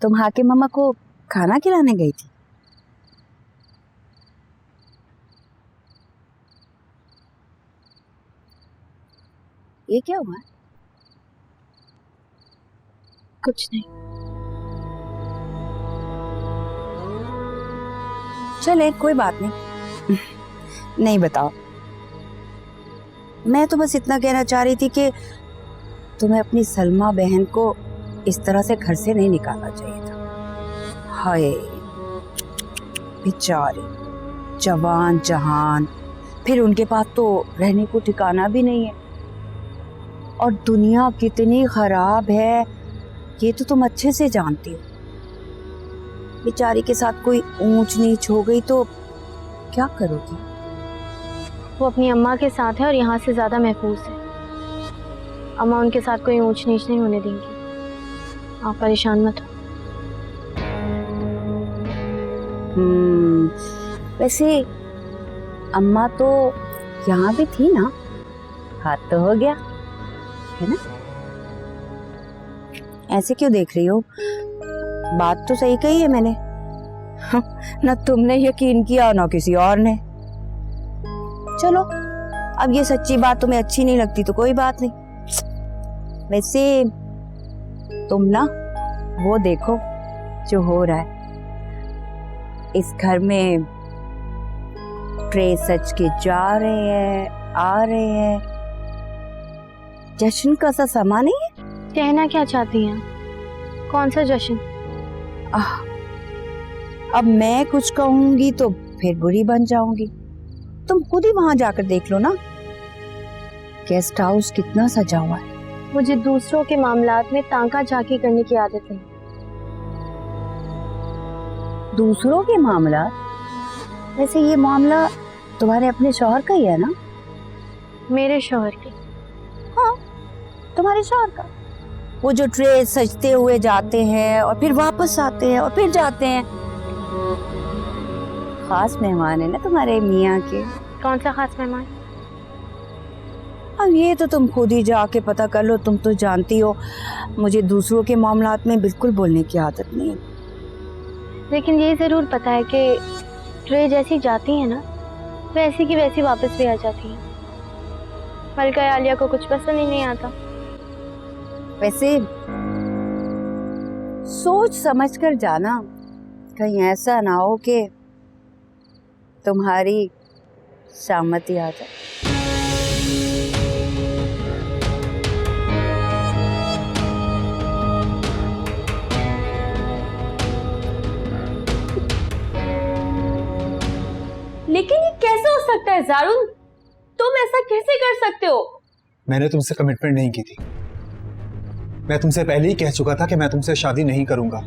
तुम हाकिम मामा को खाना खिलाने गई थी? ये क्या हुआ? कुछ नहीं। चले कोई बात नहीं। नहीं बताओ। मैं तो बस इतना कहना चाह रही थी कि तुम्हें अपनी सलमा बहन को इस तरह से घर से नहीं निकालना चाहिए था। हाय बेचारी, जवान जहान, फिर उनके पास तो रहने को ठिकाना भी नहीं है। और दुनिया कितनी खराब है ये तो तुम अच्छे से जानती हो। बेचारी के साथ कोई ऊंच नीच हो गई तो क्या करोगी? वो अपनी अम्मा के साथ है और यहाँ से ज्यादा महफूज है। अम्मा उनके साथ कोई ऊंच नीच नहीं होने देंगी। आप परेशान मत हो। वैसे अम्मा तो यहाँ भी थी ना, हाथ तो हो गया है ना? ऐसे क्यों देख रही हो? बात तो सही कही है मैंने। ना तुमने यकीन किया ना किसी और ने। चलो अब ये सच्ची बात तुम्हें अच्छी नहीं लगती तो कोई बात नहीं। वैसे तुम ना वो देखो जो हो रहा है इस घर में। ट्रे सच के जा रहे हैं, आ रहे हैं। जश्न का सा समा नहीं है? कहना क्या चाहती हैं? कौन सा जश्न? अब मैं कुछ कहूंगी तो फिर बुरी बन जाऊंगी। तुम खुद ही वहां जाकर देख लो ना, गेस्ट हाउस कितना सजा हुआ है। मुझे दूसरों के मामलात में तांका झांकी करने की आदत है। दूसरों के मामला? वैसे ये मामला तुम्हारे अपने शौहर का ही है ना? मेरे शौहर के? हाँ, तुम्हारे शौहर का। वो जो ट्रे सजते हुए जाते हैं और फिर वापस आते हैं और फिर जाते हैं। खास मेहमान है ना तुम्हारे मियाँ के। कौन सा खास मेहमान? अब ये तो तुम खुद ही जाके पता कर लो। तुम तो जानती हो मुझे दूसरों के मामलात में बिल्कुल बोलने की आदत नहीं है। लेकिन ये जरूर पता है कि ट्रे जैसी जाती है ना, वैसी की वैसी वापस भी आ जाती है। मलका आलिया को कुछ पसंद ही नहीं आता। वैसे सोच समझ कर जाना, कहीं ऐसा ना हो कि तुम्हारी शामती आ जाए। लेकिन ये कैसे हो सकता है जारून? तुम ऐसा कैसे कर सकते हो? मैंने तुमसे कमिटमेंट नहीं की थी। मैं तुमसे पहले ही कह चुका था कि मैं तुमसे शादी नहीं करूंगा।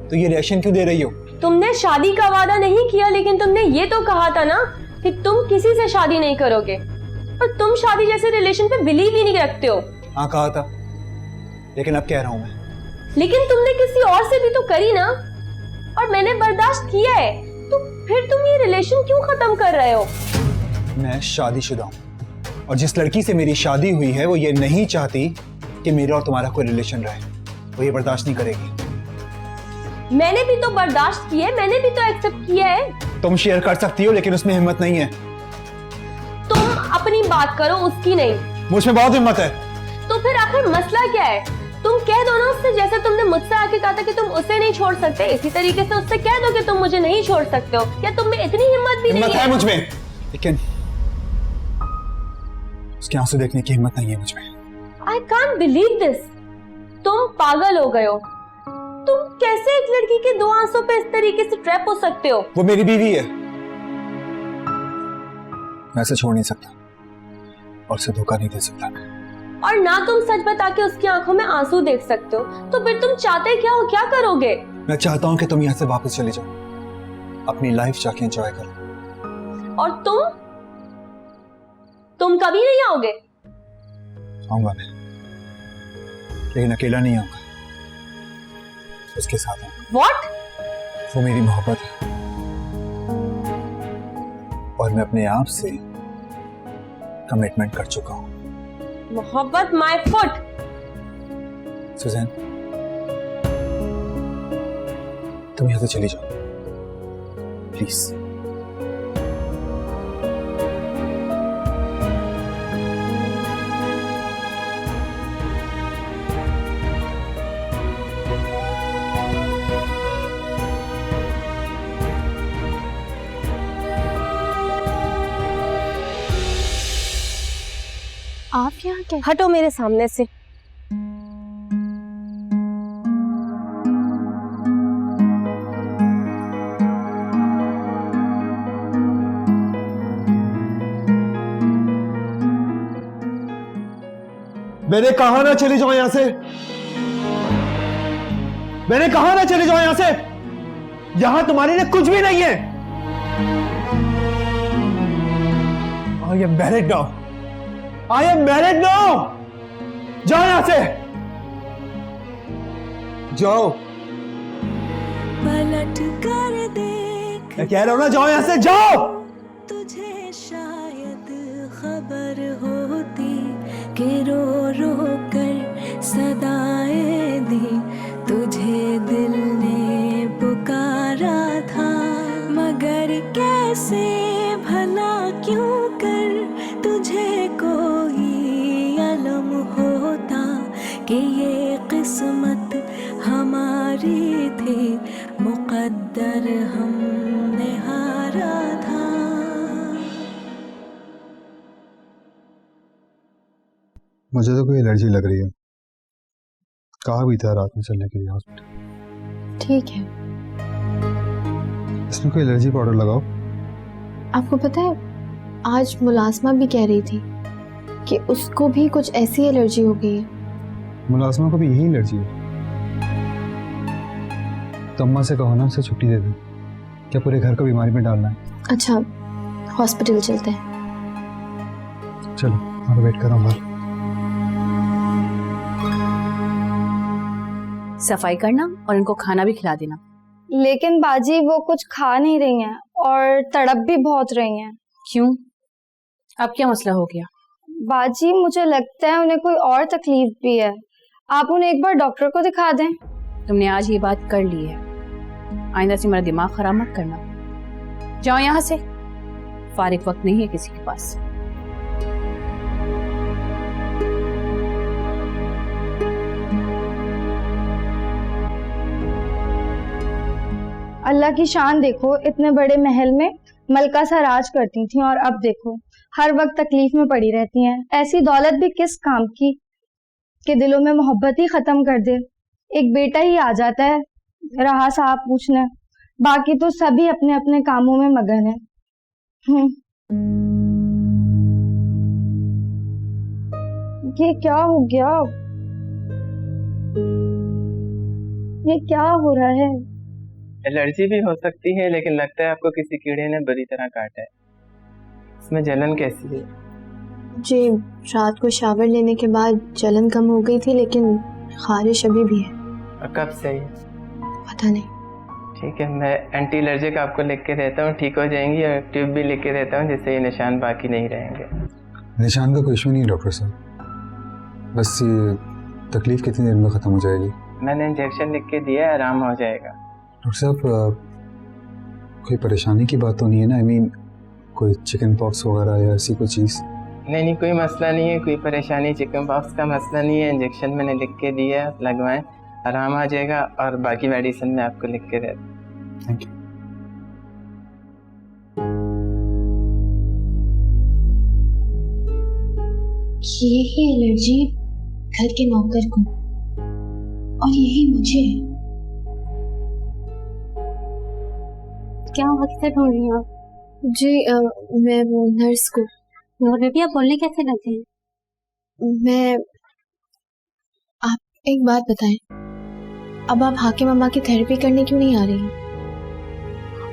तो ये रिएक्शन क्यों दे रही हो? तुमने शादी का वादा नहीं किया, लेकिन तुमने ये तो कहा था ना कि तुम किसी से शादी नहीं करोगे। और तुम शादी जैसे रिलेशन पे बिलीव ही नहीं रखते हो। हाँ कहा था, लेकिन अब कह रहा हूं मैं। लेकिन तुमने किसी और से भी तो करी ना, और मैंने बर्दाश्त किया है। तो फिर तुम ये रिलेशन क्यों खत्म कर रहे हो? मैं शादीशुदा हूं और जिस लड़की से मेरी शादी हुई है वो ये नहीं चाहती कि मेरा और तुम्हारा कोई रिलेशन रहे। वो ये बर्दाश्त नहीं करेगी। मैंने भी तो बर्दाश्त किया है, मैंने भी तो एक्सेप्ट किया है। तुम शेयर कर सकती हो लेकिन उसमें हिम्मत नहीं है। तुम अपनी बात करो, उसकी नहीं। मुझ में बहुत हिम्मत है। तो फिर आखिर मसला क्या है? तुम कह दो ना उससे, जैसे तुमने मुझसे आके कहा था कि तुम उसे नहीं छोड़ सकते, इसी तरीके से उससे कह दो कि तुम मुझे नहीं छोड़ सकते हो। या तुम में इतनी हिम्मत भी नहीं है मुझ में, लेकिन उसके आंसू देखने की हिम्मत नहीं है मुझ में। I can't believe this. तुम पागल हो गए हो। तुम कैसे एक लड़की के दो आंसू पे इस तरीके से ट्रैप हो सकते हो? वो मेरी बीवी है, मैं उसे छोड़ नहीं सकता और उसे धोखा नहीं दे सकता। और ना तुम सच बता के उसकी आंखों में आंसू देख सकते हो। तो फिर तुम चाहते क्या हो? क्या करोगे? मैं चाहता हूं कि तुम यहां से वापस चले जाओ, अपनी लाइफ जाके एंजॉय करो। और तुम कभी नहीं आओगे? आऊंगा मैं, लेकिन अकेला नहीं आऊंगा, उसके साथ आऊंगा। What? वो मेरी मोहब्बत है और मैं अपने आप से कमिटमेंट कर चुका हूं। मोहब्बत? My foot. सुजैन, तुम यहाँ से चली जाओ प्लीज। आप यहाँ क्या? हटो मेरे सामने से। मैंने कहा ना चले जाओ यहां से, मैंने कहा ना चले जाओ यहां से। यहां तुम्हारे लिए कुछ भी नहीं है। I am married now, I am married now. जाओ यहां से, जाओ। पलट कर देख, मैं कह रहा हूं ना, जाओ यहां से, जाओ। तुझे शायद खबर होती कि रो रो कर सदाएं दी, तुझे दिल ने पुकारा था, मगर कैसे भला क्यों कर तुझे कोई अलम होता कि ये किस्मत हमारी थी, मुकद्दर हमने हारा था। मुझे तो कोई एलर्जी लग रही है, कहा भी था रात में चलने के लिए हॉस्पिटल। ठीक है। इसमें कोई एलर्जी पाउडर लगाओ। आपको पता है, आज मुलाजमा भी कह रही थी कि उसको भी कुछ ऐसी एलर्जी हो गई है। मुलाजमा को भी यही एलर्जी है। तो अम्मा से कहो ना, उसे छुट्टी दे दे। क्या पूरे घर को बीमारी में डालना है? अच्छा, हॉस्पिटल चलते हैं। चलो, मैं वेट कर रहा हूँ बाहर। सफाई करना और इनको खाना भी खिला देना। लेकिन बाजी वो कुछ खा नहीं रही हैं और तड़प भी बहुत रही हैं। क्यों? अब क्या मसला हो गया? बाजी मुझे लगता है उन्हें कोई और तकलीफ भी है, आप उन्हें एक बार डॉक्टर को दिखा दें। तुमने आज ये बात कर ली है, आइंदा से मेरा दिमाग खराब मत करना। जाओ यहाँ से, फारिग वक्त नहीं है किसी के पास। अल्लाह की शान देखो, इतने बड़े महल में मलका सा राज करती थी और अब देखो हर वक्त तकलीफ में पड़ी रहती हैं। ऐसी दौलत भी किस काम की कि दिलों में मोहब्बत ही खत्म कर दे। एक बेटा ही आ जाता है रहा साहब पूछने, बाकी तो सभी अपने अपने कामों में मगन है। ये क्या हो गया? ये क्या हो रहा है? एलर्जी भी हो सकती है, लेकिन लगता है आपको किसी कीड़े ने बुरी तरह काटा है। इसमें जलन कैसी है? जी, रात को शावर लेने के बाद जलन कम हो गई थी, लेकिन खारिश अभी भी है। और कब से है? पता नहीं। ठीक है, मैं एंटी एलर्जिक आपको लिख के देता हूँ, ठीक हो जाएंगी। और ट्यूब भी लिख के देता हूँ, जिससे ये निशान बाकी नहीं रहेंगे। निशान का कोई इशू नहीं डॉक्टर साहब, बस ये तकलीफ कितनी देर में ख़त्म हो जाएगी? मैंने इंजेक्शन लिख के दिया है, आराम हो जाएगा। डॉक्टर साहब, कोई परेशानी की बात तो नहीं है ना? आई मीन कोई चिकन पॉक्स वगैरह या ऐसी कोई चीज़? नहीं, कोई मसला नहीं है, कोई परेशानी चिकन पॉक्स का मसला नहीं है। इंजेक्शन मैंने लिख के दिया है, लगवाएं, आराम आ जाएगा। और बाकी मेडिसिन मैं आपको लिख के देता हूँ। Thank you. यही एलर्जी घर के नौकर को और यही मुझे। क्या वक्त से ढूंढ रही हैं आप? जी मैं वो नर्स को। और बेबी आप बोलने कैसे लगे हैं? मैं, आप एक बात बताएं, अब आप हाकिम अम्मा की थेरेपी करने क्यों नहीं आ रही हैं?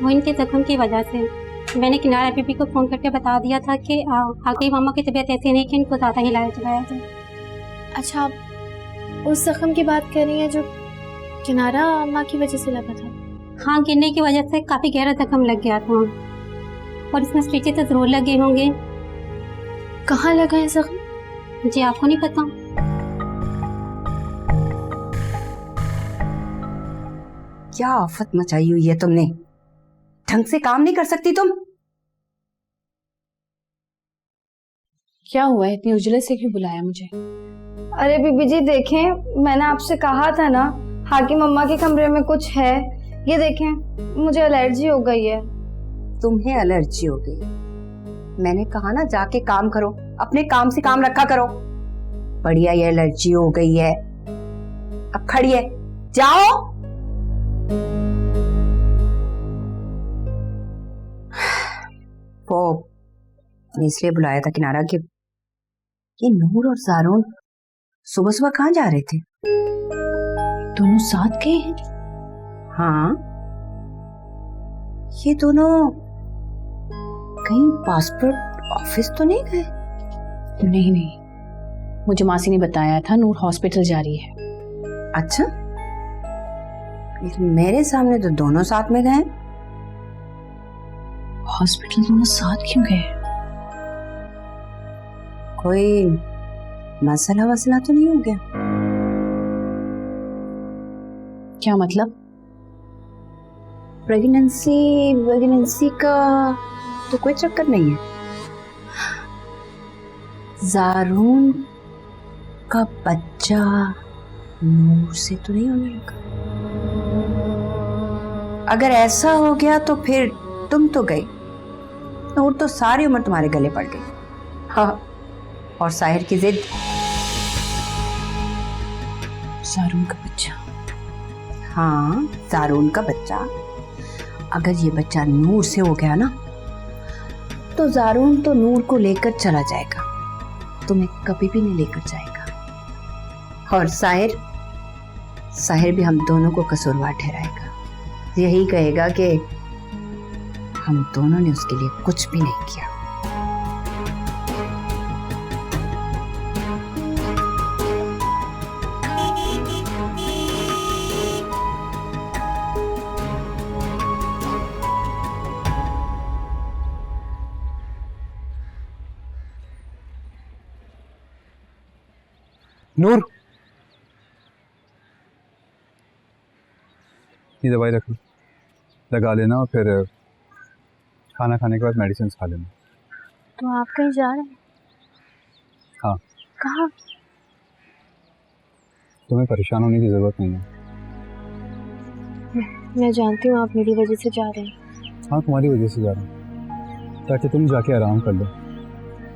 वो इनके जख्म की वजह से। मैंने किनारा बीबी को फोन करके बता दिया था कि हाकिम अम्मा की तबीयत ऐसी नहीं कि इनको ज़्यादा हिलाया चलाया जाए। अच्छा, आप उस जख्म की बात कर रही हैं जो किनारा अम्मा की वजह से लगा था? हाँ, गिरने की वजह से काफ़ी गहरा जख्म लग गया था और इसमें स्टिचेस तो ज़रूर लगे होंगे। कहाँ लगा है जख्म? जी आपको नहीं पता? क्या आफत मचाई हुई है तुमने? ढंग से काम नहीं कर सकती तुम? क्या हुआ है, इतनी उजले से क्यों बुलाया मुझे? अरे बीबी जी देखें, मैंने आपसे कहा था ना हाकिम अम्मा के कमरे में कुछ है। ये देखें, मुझे एलर्जी हो गई है। तुम्हें एलर्जी हो गई? मैंने कहा ना जाके काम करो, अपने काम से काम रखा करो। बढ़िया ये एलर्जी हो गई है, अब खड़ी है, जाओ। वो इसलिए बुलाया था किनारा कि ये नूर और सारून सुबह सुबह कहाँ जा रहे थे? दोनों साथ गए हैं? हाँ, ये दोनों कहीं पासपोर्ट ऑफिस तो नहीं गए? नहीं नहीं, मुझे मासी ने बताया था नूर हॉस्पिटल जा रही है। अच्छा, लेकिन मेरे सामने तो दोनों साथ में गए। हॉस्पिटल दोनों साथ क्यों गए? कोई मसला वसला तो नहीं हो गया? क्या मतलब? प्रेगनेंसी का तो कोई चक्कर नहीं है। जारून का बच्चा नूर से तो नहीं होने लगा? अगर ऐसा हो गया तो फिर तुम तो गई, नूर तो सारी उम्र तुम्हारे गले पड़ गई। हाँ, और साहिर की जिद। जारून का बच्चा? हाँ, जारून का बच्चा। अगर ये बच्चा नूर से हो गया ना तो जारून तो नूर को लेकर चला जाएगा, तुम्हें कभी भी नहीं लेकर जाएगा। और साहिर भी हम दोनों को कसूरवार ठहराएगा। यही कहेगा कि हम दोनों ने उसके लिए कुछ भी नहीं किया। नूर, ये दवाई रख लो, लगा लेना और फिर खाना खाने के बाद मेडिसिन खा लेना। तो आप कहीं जा रहे हैं? हाँ। कहाँ? तुम्हें परेशान होने की जरूरत नहीं है। मैं जानती हूँ आप मेरी वजह से जा रहे हैं। हाँ, तुम्हारी वजह से जा रहा हूँ, ताकि तुम जाके आराम कर लो,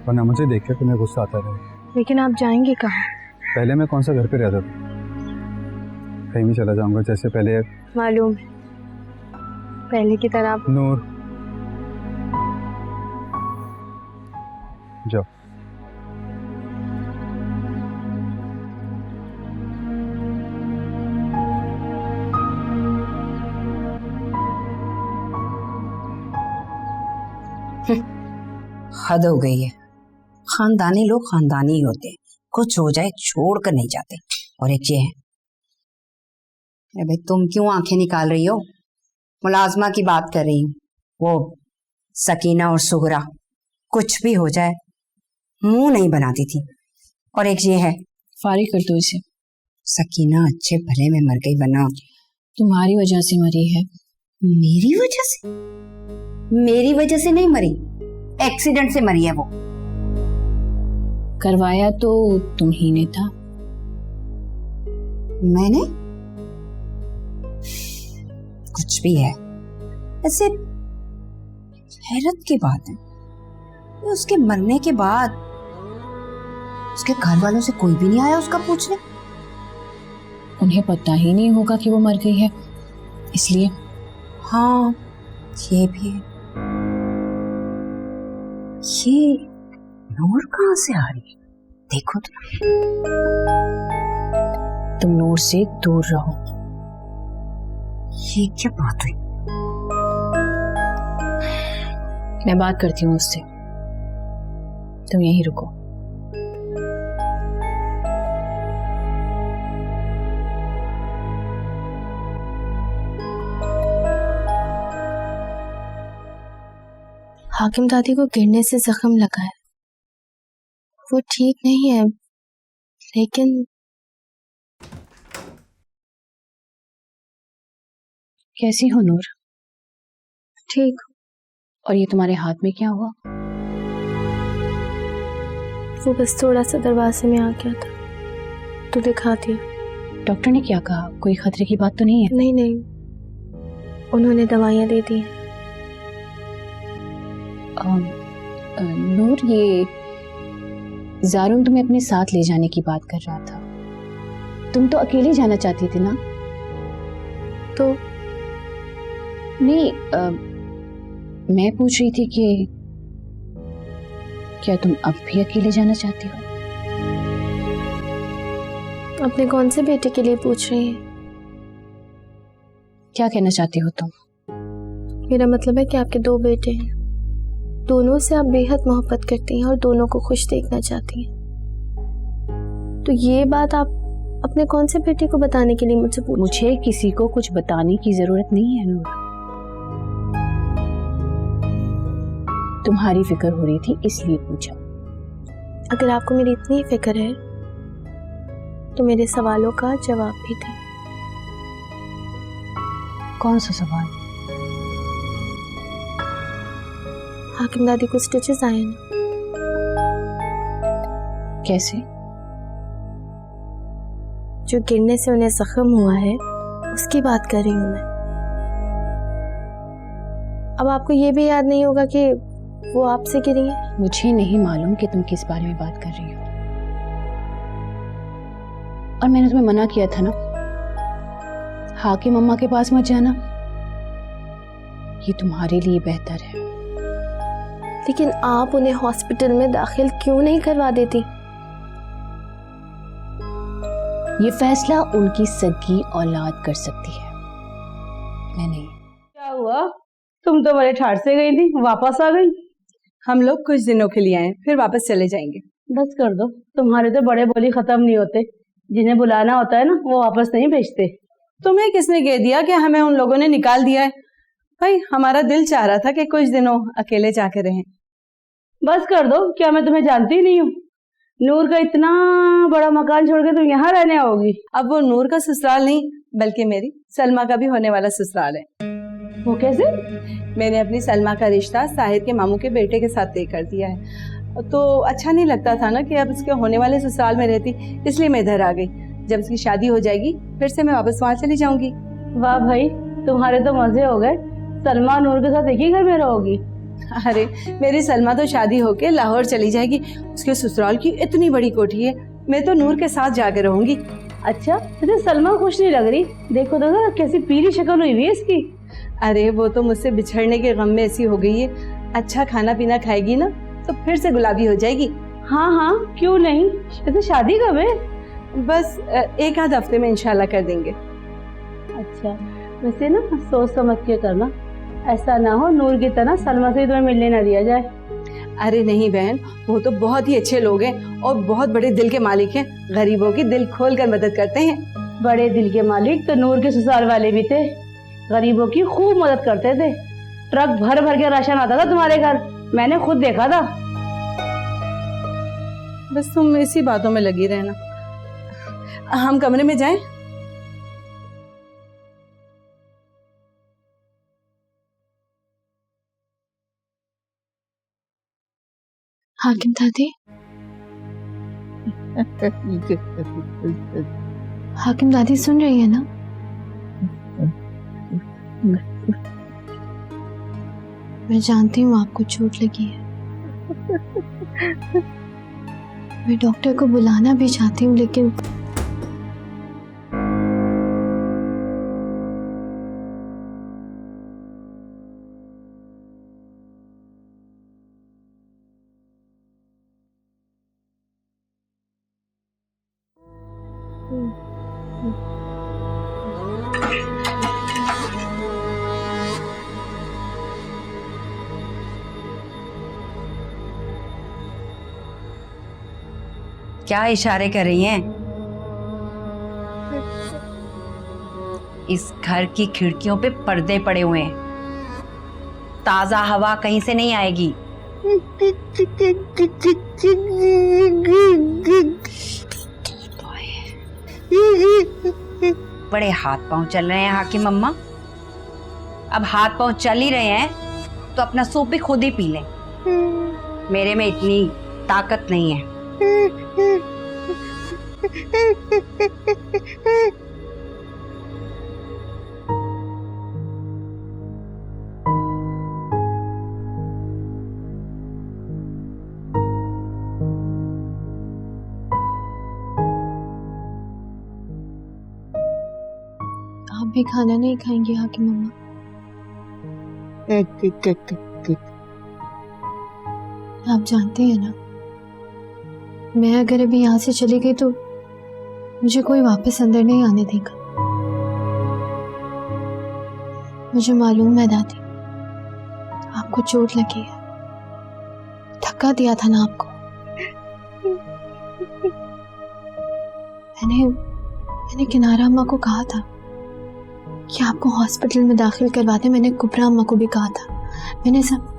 वरना मुझे देख कर तुम्हें गुस्सा आता रहे। लेकिन आप जाएंगे कहाँ? पहले मैं कौन सा घर पे रहता था, कहीं भी चला जाऊंगा जैसे पहले। मालूम है, पहले की तरह। नूर, जाओ। हद हो गई है। खानदानी लोग खानदानी ही होते हैं, कुछ हो जाए छोड़ कर नहीं जाते। और एक ये है, अरे भाई तुम क्यों आंखें निकाल रही हो? मुलाजमा की बात कर रही हूँ, वो सकीना और सुगरा, कुछ भी हो जाए मुंह नहीं बनाती थी। और एक ये है, फारिग कर दो इसे। सकीना अच्छे भले में मर गई, बना तुम्हारी वजह से मरी है। मेरी वजह से? मेरी वजह से नहीं मरी, एक्सीडेंट से मरी है वो। करवाया तो तुम ही ने था। मैंने? कुछ भी है, ऐसे हैरत की बात है, उसके मरने के बाद उसके घर वालों से कोई भी नहीं आया उसका पूछने। उन्हें पता ही नहीं होगा कि वो मर गई है, इसलिए। हाँ, ये भी है। ये नूर कहाँ से आ रही है? देखो तुम नूर से दूर रहो। ये क्या बात हुई? मैं बात करती हूँ उससे, तुम यहीं रुको। हाकिम दादी को गिरने से जख्म लगा है, वो ठीक नहीं है, लेकिन कैसी हो नूर? ठीक। और ये तुम्हारे हाथ में क्या हुआ? वो बस थोड़ा सा दरवाजे में आ गया था तो दिखा दिया। डॉक्टर ने क्या कहा? कोई खतरे की बात तो नहीं है? नहीं नहीं, उन्होंने दवाइयाँ दे दी हैं। नूर, ये जारून तुम्हें अपने साथ ले जाने की बात कर रहा था। तुम तो अकेले जाना चाहती थी ना? तो नहीं, मैं पूछ रही थी कि क्या तुम अब भी अकेले जाना चाहती हो? अपने कौन से बेटे के लिए पूछ रही हैं? क्या कहना चाहती हो तुम? मेरा मतलब है कि आपके 2 बेटे हैं, दोनों से आप बेहद मोहब्बत करती हैं और दोनों को खुश देखना चाहती हैं। तो ये बात आप अपने कौन से बेटे को बताने के लिए मुझसे पूछ? मुझे किसी को कुछ बताने की जरूरत नहीं है नूर। तुम्हारी फिक्र हो रही थी इसलिए पूछा। अगर आपको मेरी इतनी फिक्र है तो मेरे सवालों का जवाब भी दें। कौन सा सवाल? हाकिम दादी को स्टिचेस आए ना? कैसे? जो गिरने से उन्हें जख्म हुआ है उसकी बात कर रही हूँ मैं। अब आपको ये भी याद नहीं होगा कि वो आपसे गिरी है? मुझे नहीं मालूम कि तुम किस बारे में बात कर रही हो, और मैंने तुम्हें मना किया था ना हाकिम अम्मा के पास मत जाना, ये तुम्हारे लिए बेहतर है। लेकिन आप उन्हें हॉस्पिटल में दाखिल क्यों नहीं करवा देती? ये फैसला उनकी सगी औलाद कर सकती है, मैं नहीं। क्या हुआ? तुम तो बड़े ठाठ से गई थी, वापस आ गई। हम लोग कुछ दिनों के लिए आए, फिर वापस चले जाएंगे। बस कर दो, तुम्हारे तो बड़े बोली खत्म नहीं होते। जिन्हें बुलाना होता है ना वो वापस नहीं भेजते। तुम्हें किसने कह दिया कि हमें उन लोगों ने निकाल दिया है? भाई हमारा दिल चाह रहा था कि कुछ दिनों अकेले जाके रहें। बस कर दो, क्या मैं तुम्हें जानती नहीं हूँ? नूर का इतना बड़ा मकान छोड़ के तुम यहाँ रहने आओगी? अब वो नूर का ससुराल नहीं बल्कि मेरी सलमा का भी होने वाला ससुराल है। वो कैसे? मैंने अपनी सलमा का रिश्ता साहिर के मामू के बेटे के साथ तय कर दिया है, तो अच्छा नहीं लगता था ना कि अब उसके होने वाले ससुराल में रहती, इसलिए मैं इधर आ गई। जब उसकी शादी हो जाएगी फिर से मैं वापस वहाँ चली जाऊंगी। वाह भाई, तुम्हारे तो मजे हो गए। सलमा नूर के साथ एक ही घर में रहोगी? अरे मेरी सलमा तो शादी होके लाहौर चली जाएगी, उसके ससुराल की इतनी बड़ी कोठी है, मैं तो नूर के साथ जाके रहूंगी। अच्छा, तुझे सलमा खुश नहीं लग रही? देखो तो कैसी पीली शक्ल हुई हुई है इसकी। अरे वो तो मुझसे बिछड़ने के गम में ऐसी हो गई है, अच्छा खाना पीना खाएगी ना तो फिर से गुलाबी हो जाएगी। हाँ हाँ, क्यों नहीं। वैसे शादी कब है? बस 1 आध हफ्ते में इंशाल्लाह कर देंगे। अच्छा, वैसे ना सोच समझ के करना, ऐसा ना हो नूर की तरह सलमा से तुम्हें मिलने ना दिया जाए। अरे नहीं बहन, वो तो बहुत ही अच्छे लोग हैं और बहुत बड़े दिल के मालिक हैं, गरीबों की दिल खोल कर मदद करते हैं। बड़े दिल के मालिक तो नूर के ससुराल वाले भी थे, गरीबों की खूब मदद करते थे। ट्रक भर भर के राशन आता था तुम्हारे घर, मैंने खुद देखा था। बस तुम इसी बातों में लगी रहना। हम कमरे में जाएं? हाकिम दादी, हाकिम दादी सुन रही है ना? मैं जानती हूँ आपको चोट लगी है। मैं डॉक्टर को बुलाना भी चाहती हूँ लेकिन क्या इशारे कर रही हैं? इस घर की खिड़कियों पे पर्दे पड़े हुए हैं, ताजा हवा कहीं से नहीं आएगी। बड़े हाथ पांव चल रहे हैं हाकिम अम्मा। अब हाथ पांव चल ही रहे हैं तो अपना सूप भी खुद ही पी लें। मेरे में इतनी ताकत नहीं है। आप भी खाना नहीं खाएंगे हाकिम अम्मा? आप जानते हैं ना, मैं अगर अभी यहाँ से चली गई तो मुझे कोई वापस अंदर नहीं आने देगा। मुझे मालूम है दादी, आपको चोट लगी है, धक्का दिया था ना आपको। मैंने किनारा अम्मा को कहा था कि आपको हॉस्पिटल में दाखिल करवा दे। मैंने कुबरा अम्मा को भी कहा था। मैंने सब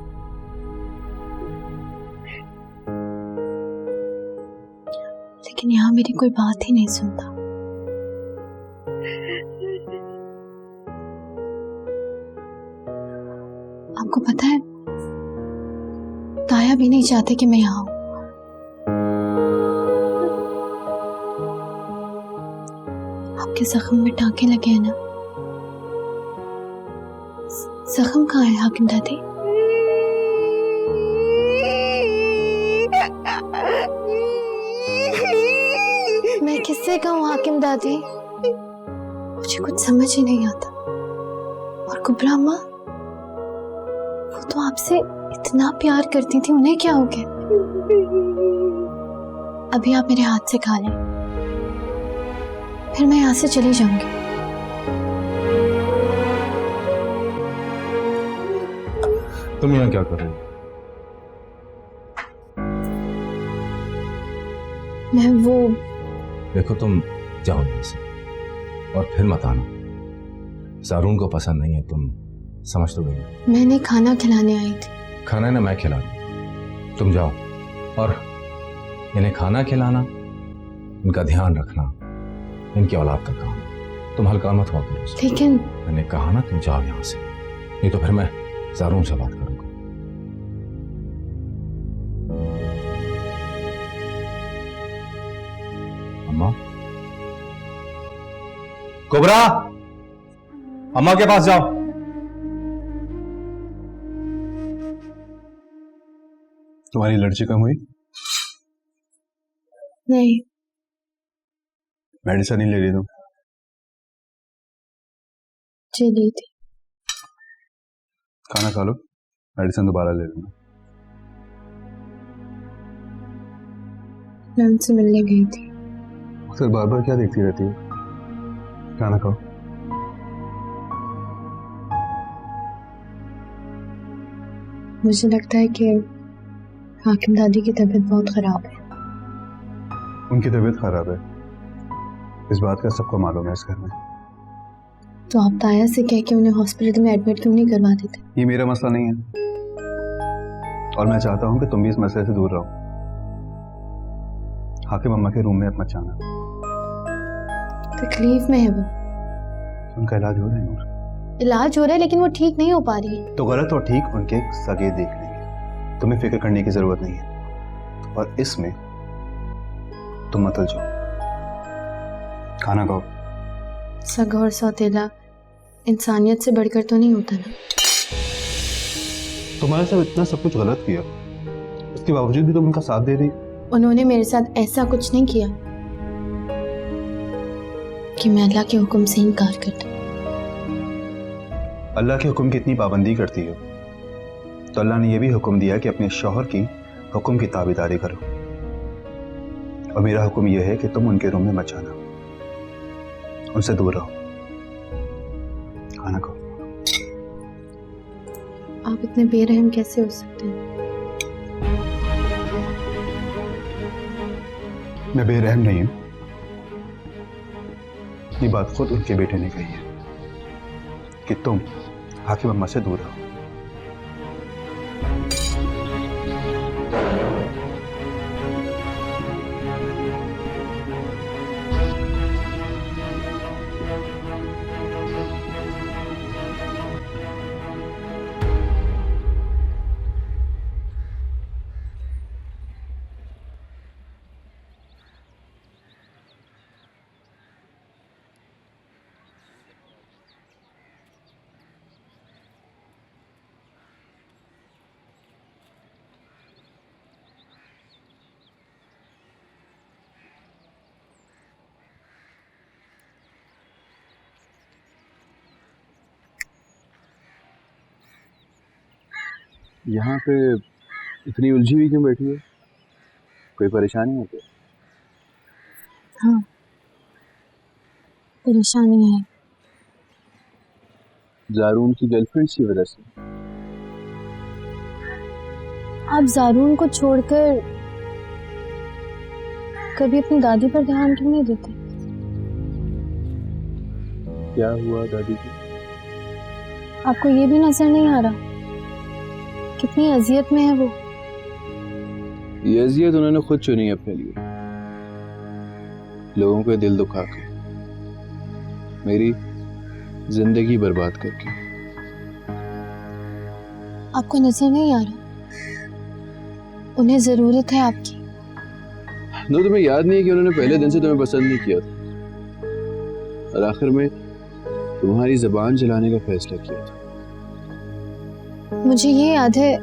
लेकिन यहाँ मेरी कोई बात ही नहीं सुनता। आपको पता है, ताया भी नहीं चाहते कि मैं यहाँ हूं। आपके जख्म में टांके लगे हैं ना? जख्म कहाँ है हाकिम दादी? मैं किससे कहूँ हाकिम दादी? मुझे कुछ समझ ही नहीं आता। और कुबरा अम्मा, वो तो आपसे इतना प्यार करती थी, उन्हें क्या हो गया? अभी आप मेरे हाथ से खा लें, फिर मैं यहाँ से चली जाऊंगी। तुम यहाँ क्या कर रहे हो? मैं वो देखो, तुम जाओ यहाँ से और फिर मत आना। सारून को पसंद नहीं है, तुम समझ तो गई। मैंने खाना खिलाने आई थी। खाना ना मैं खिला दूं, तुम जाओ। और इन्हें खाना खिलाना, इनका ध्यान रखना इनकी औलाद का काम है। तुम हल्का मत हुआ करो। लेकिन मैंने कहा ना, तुम जाओ यहाँ से, नहीं तो फिर मैं सारून से बात करूंगा। अम्मा, कुबरा, अम्मा के पास जाओ। तुम्हारी एलर्जी कम हुई? नहीं। मेडिसिन नहीं ले रही तुम? जी ली थी। खाना खा लो, मेडिसिन दोबारा ले लेना। मैं उनसे मिलने गई थी। फिर बार बार क्या देखती रहती है? खाना खाओ। मुझे लगता है कि हाकिम दादी की तबीयत बहुत खराब है। उनकी तबीयत खराब है, इस बात का सबको मालूम है इस घर में। तो आप ताया से कह के उन्हें हॉस्पिटल में एडमिट क्यों नहीं करवा देते? ये मेरा मसला नहीं है और मैं चाहता हूं कि तुम भी इस मसले से दूर रहो। हाकिम अम्मा के रूम में मत जाना। तकलीफ में है वो। उनका इलाज हो रहा है नूर? इलाज हो रहा है लेकिन वो ठीक नहीं हो पा रही है। तो गलत और ठीक उनके सगे देख लेंगे, तुम्हें फिक्र करने की जरूरत नहीं है। और इसमें तुम मत उलझो, खाना खाओ। सगा और सौतेला इंसानियत से बढ़कर तो नहीं होता ना। तुम्हारे साथ इतना सब कुछ गलत किया, उसके बावजूद भी तुम उनका साथ दे रही। उन्होंने मेरे साथ ऐसा कुछ नहीं किया कि मैं अल्लाह के हुक्म से इनकार कर दूं। अल्लाह के हुक्म की इतनी पाबंदी करती हो तो अल्लाह ने यह भी हुक्म दिया कि अपने शौहर की हुक्म की ताबेदारी करो। और मेरा हुक्म यह है कि तुम उनके रूम में मत जाना, उनसे दूर रहो। खाना खाओ। आप इतने बेरहम कैसे हो सकते हैं? मैं बेरहम नहीं हूं, ये बात खुद उनके बेटे ने कही है कि तुम हाकिम अम्मा से दूर रहो। यहाँ पे इतनी उलझी हुई क्यों बैठी है? कोई परेशानी है क्या? हाँ, परेशानी है। जारून की गर्लफ्रेंड की वजह से? आप जारून को छोड़कर कभी अपनी दादी पर ध्यान क्यों नहीं देते? क्या हुआ दादी की? आपको ये भी नजर नहीं आ रहा कितनी अजियत में है वो? ये अजियत उन्होंने खुद चुनी अपने लिए, लोगों के दिल दुखा के, मेरी जिंदगी बर्बाद करके। आपको नजर नहीं आ रहा उन्हें जरूरत है आपकी? नो, तुम्हें याद नहीं है कि उन्होंने पहले दिन से तुम्हें पसंद नहीं किया था और आखिर में तुम्हारी जबान जलाने का फैसला किया था। मुझे ये याद है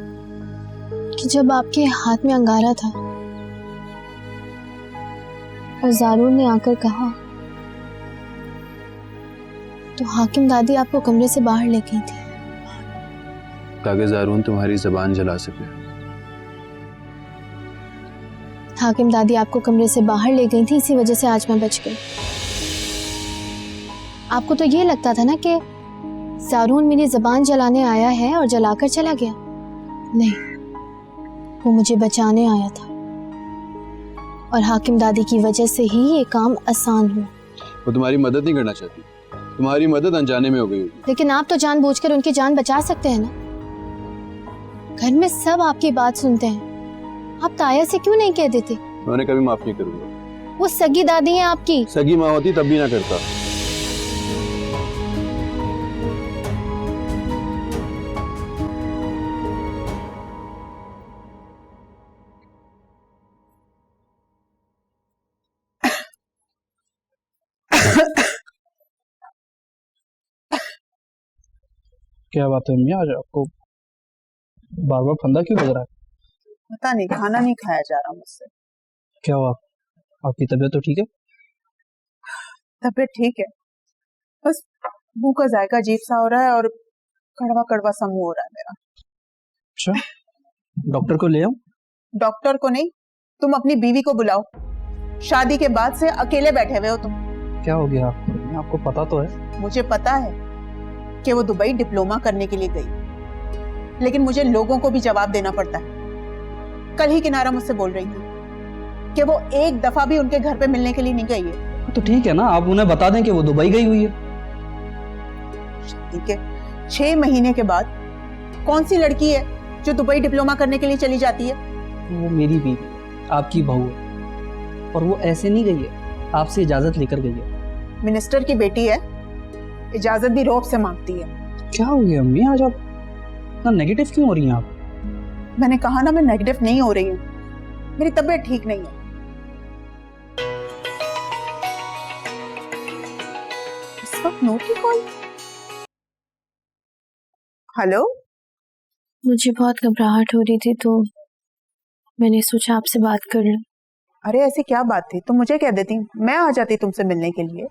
कि जब आपके हाथ में अंगारा था और जारून ने आकर कहा तो हाकिम दादी आपको कमरे से बाहर ले गई थी ताकि जारून तुम्हारी जबान जला सके। हाकिम दादी आपको कमरे से बाहर ले गई थी, इसी वजह से आज मैं बच गई। आपको तो ये लगता था ना कि जारून मेरी जबान जलाने आया है और जलाकर चला गया। नहीं, वो मुझे बचाने आया था और हाकिम दादी की वजह से ही ये काम आसान हुआ। वो तुम्हारी मदद नहीं करना चाहती, तुम्हारी मदद अनजाने में हो गई। लेकिन आप तो जानबूझकर उनकी जान बचा सकते हैं ना। घर में सब आपकी बात सुनते हैं, आप ताया से क्यों नहीं कह देते? मैंने कभी माफ नहीं करूंगा। वो सगी दादी है आपकी। सगी माँ होती तब भी ना करता। क्या बात है अम्मी, आज आपको बार बार फंदा क्यों लग रहा है? पता नहीं, खाना नहीं खाया जा रहा मुझसे। क्या हुआ? आपकी तबीयत तो ठीक है? तबीयत ठीक है, बस मुंह का जायका अजीब सा हो रहा है और कड़वा कड़वा सा मुंह हो रहा है मेरा। अच्छा, डॉक्टर को ले आऊं? डॉक्टर को नहीं, तुम अपनी बीवी को बुलाओ। शादी के बाद से अकेले बैठे हुए हो तुम। क्या हो गया आपको? आपको पता तो है? मुझे पता है कि वो दुबई डिप्लोमा करने के लिए गई, लेकिन मुझे लोगों को भी जवाब देना पड़ता है। कल ही किनारा मुझसे बोल रही थी कि वो एक दफा भी उनके घर पे मिलने के लिए नहीं गई है। तो ठीक है ना, आप उन्हें बता दें कि वो दुबई गई हुई है। ठीक है, 6 महीने के बाद कौन सी लड़की है जो दुबई डिप्लोमा करने के लिए चली जाती है? वो मेरी बीवी, आपकी बहू है, और वो ऐसे नहीं गई है, आपसे इजाजत लेकर गई है। मिनिस्टर की बेटी है, इजाजत भी रौब से मांगती है। क्या हो गया अम्मी, आज आप इतना नेगेटिव क्यों हो रही हैं आप? मैंने कहा ना, मैं नेगेटिव नहीं हो रही हूँ, मेरी तबीयत ठीक नहीं है। इस वक्त नूर की कॉल। हेलो, मुझे बहुत घबराहट हो रही थी तो मैंने सोचा आपसे बात कर लूं। अरे ऐसी क्या बात थी? तुम मुझे कह देती, मैं आ जाती तुमसे मिलने के लिए।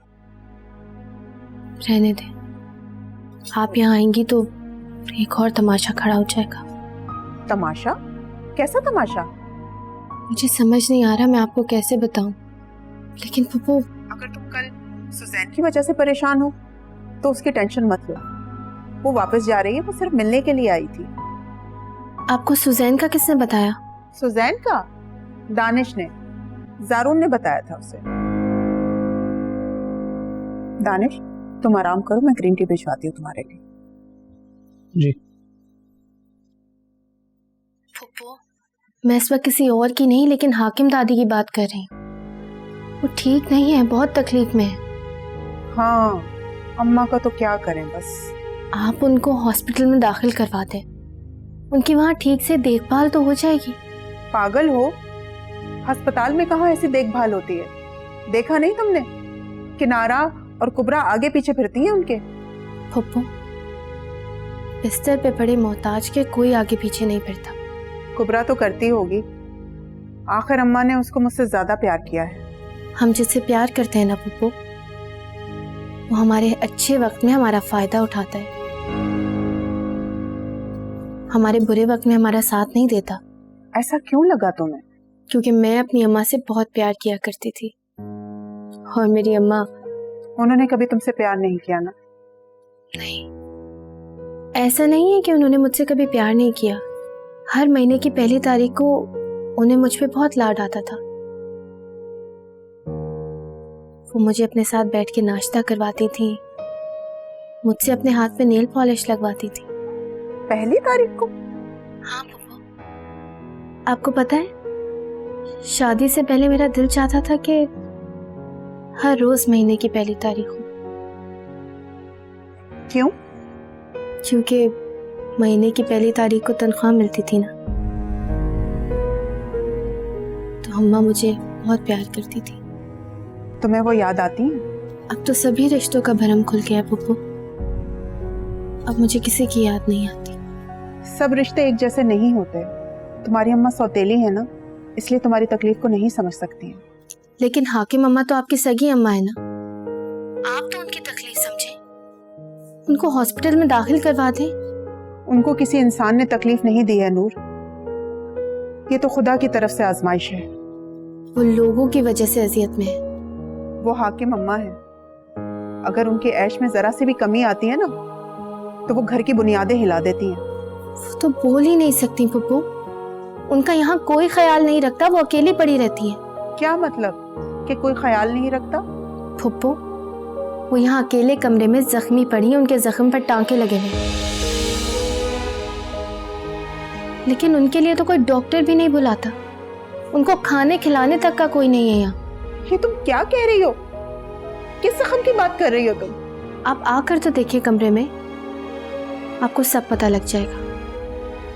रहने दे, आप यहाँ आएंगी तो एक और तमाशा खड़ा हो जाएगा। तमाशा? कैसा तमाशा? मुझे समझ नहीं आ रहा मैं आपको कैसे बताऊं, लेकिन पप्पू, अगर तुम कल सुजैन की वजह से परेशान हो तो उसकी टेंशन मत लो। वो वापस जा रही है, वो सिर्फ मिलने के लिए आई थी। आपको सुजैन का किसने बताया? सुजैन का? दानिश ने, जारून ने बताया था उसे। दानिश, तुम आराम करो, मैं ग्रीन टी भिजवाती हूँ तुम्हारे लिए। जी। पप्पू, मैं इस वक्त किसी और की नहीं लेकिन हाकिम दादी की बात कर रही हूँ। वो ठीक नहीं है, बहुत तकलीफ में है। हाँ, अम्मा का तो क्या करें, बस आप उनको हॉस्पिटल में दाखिल करवा दें, उनकी वहाँ ठीक से देखभाल तो हो जाएगी। पागल हो? अस्पताल में कहाँ ऐसी देखभाल होती है? देखा नहीं तुमने? किनारा और कुबरा आगे पीछे फिरती हैं उनके। पप्पू, बिस्तर पे पड़े मोहताज के कोई आगे पीछे नहीं फिरता। कुबरा तो करती होगी, आखिर अम्मा ने उसको मुझसे ज्यादा प्यार किया है। हम जिससे प्यार करते हैं ना पप्पू, वो हमारे अच्छे वक्त में हमारा फायदा उठाता है। हमारे बुरे वक्त में हमारा साथ नहीं देता। ऐसा क्यों लगा तुम्हें? क्योंकि मैं अपनी अम्मा से बहुत प्यार किया करती थी और मेरी अम्मा। उन्होंने कभी तुमसे प्यार नहीं किया ना? नहीं, ऐसा नहीं है कि उन्होंने मुझसे कभी प्यार नहीं किया। हर महीने की पहली तारीख को उन्हें मुझ पे बहुत लाड आता था। वो मुझे अपने साथ बैठ के नाश्ता करवाती थी, मुझसे अपने हाथ पे नेल पॉलिश लगवाती थी। पहली तारीख को? हाँ पप्पू, आपको पता है शादी से पहले मेरा दिल चाहता था कि हर रोज महीने की पहली तारीख हो। क्यों? क्योंकि महीने की पहली तारीख को तनख्वाह मिलती थी ना, तो अम्मा मुझे बहुत प्यार करती थी। तुम्हें वो याद आती है? अब तो सभी रिश्तों का भरम खुल गया पप्पू, अब मुझे किसी की याद नहीं आती। सब रिश्ते एक जैसे नहीं होते। तुम्हारी अम्मा सौतेली है ना, इसलिए तुम्हारी तकलीफ को नहीं समझ सकती है। लेकिन हाकिम अम्मा तो आपकी सगी अम्मा है ना, आप तो उनकी तकलीफ समझें, उनको हॉस्पिटल में दाखिल करवा दें। उनको किसी इंसान ने तकलीफ नहीं दी है नूर, ये तो खुदा की तरफ से आजमाइश है। वो लोगों की वजह से अजियत में है। वो हाकिम अम्मा है, अगर उनके ऐश में जरा सी भी कमी आती है ना तो वो घर की बुनियादें हिला देती हैं। वो तो बोल ही नहीं सकती पप्पू, उनका यहाँ कोई ख्याल नहीं रखता, वो अकेली पड़ी रहती है। क्या मतलब कि कोई ख्याल नहीं रखता? पप्पू, वो यहाँ अकेले कमरे में जख्मी पड़ी है, उनके जख्म पर टांके लगे हुए, लेकिन उनके लिए तो कोई डॉक्टर भी नहीं बुलाता, उनको खाने खिलाने तक का कोई नहीं है यहाँ। ये तुम क्या कह रही हो? किस जख्म की बात कर रही हो तुम? आप आकर तो देखिए कमरे में, आपको सब पता लग जाएगा।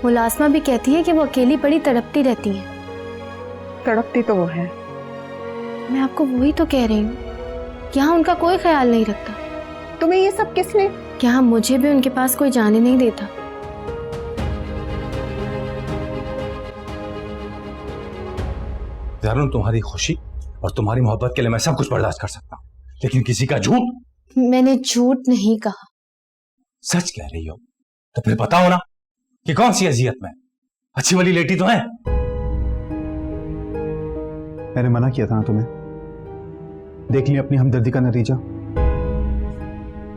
मुलाजमा भी कहती है कि वो अकेली पड़ी तड़पती रहती हैं। तड़पती तो वो है। मैं आपको वही तो कह रही हूँ, यहाँ उनका कोई ख्याल नहीं रखता। तुम्हें ये सब किसने? यहाँ मुझे भी उनके पास कोई जाने नहीं देता। ज़ारून, तुम्हारी खुशी और तुम्हारी मोहब्बत के लिए मैं सब कुछ बर्दाश्त कर सकता हूँ, लेकिन किसी का झूठ। मैंने झूठ नहीं कहा। सच कह रही हो तो फिर बताओ ना कि कौन सी अजियत में? अच्छी वाली लेटी तो है। मैंने मना किया था ना तुम्हें, देख ली अपनी हमदर्दी का नतीजा।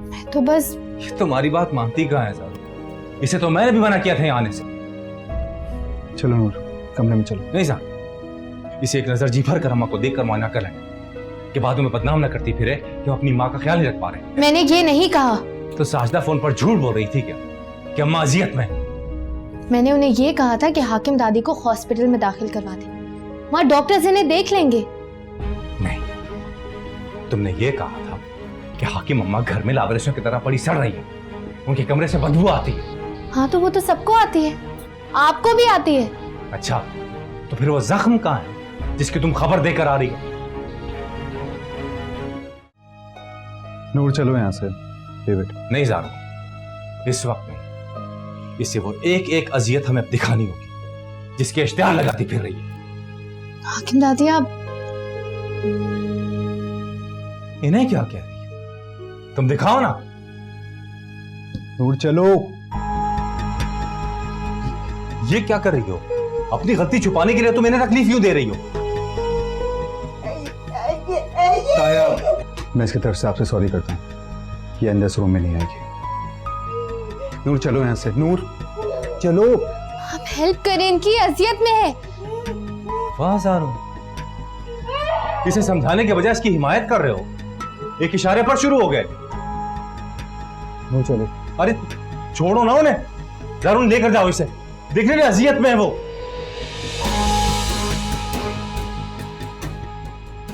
मैं तो बस। ये तुम्हारी बात मानती कहाँ है ज़ारून? इसे तो मैंने भी मना किया था यहाँ आने से। चलो नूर, कमरे में चलो। नहीं ज़ारून, इसे एक नजर जी भर कर अम्मा को देख कर माना कर लें कि बाद में बदनाम न करती फिरे कि वो अपनी माँ का ख्याल नहीं रख पा रहे। मैंने ये नहीं कहा। तो साजदा फोन पर झूठ बोल रही थी क्या कि अम्मा अजियत में? मैंने उन्हें ये कहा था कि हाकिम दादी को हॉस्पिटल में दाखिल करवा दें, वहाँ डॉक्टर्स इन्हें देख लेंगे। नहीं, तुमने ये कहा था कि हाकिम अम्मा घर में लावारिसों की तरह पड़ी सड़ रही है, उनके कमरे से बदबू आती है। हाँ तो वो तो सबको आती है, आपको भी आती है। अच्छा, तो फिर वो जख्म कहाँ है जिसकी तुम खबर देकर आ रही हो? नूर चलो यहाँ से। डेविड, नहीं ज़ारून, इस वक्त नहीं। इसे वो एक एक अजियत हमें अब दिखानी होगी जिसके इश्तिहार लगाती फिर रही है। हाकिम दादी, आप इन्हें क्या कह रही है? तुम दिखाओ ना। नूर चलो। ये क्या कर रही हो? अपनी गलती छुपाने के लिए तुम इन्हें तकलीफ क्यों दे रही हो? ताया, मैं इसकी तरफ से आपसे सॉरी करता हूँ, ये अंदर से रूम में नहीं आएगी। नूर चलो यहाँ से। नूर चलो। आप हेल्प करें, इनकी अजियत में है। वाह ज़ारून, इसे समझाने के बजाय इसकी हिमायत कर रहे हो, एक इशारे पर शुरू हो गए। नूर चलो। अरे छोड़ो ना उन्हें। ज़ारून, लेकर जाओ इसे, देखने में अजियत में है वो।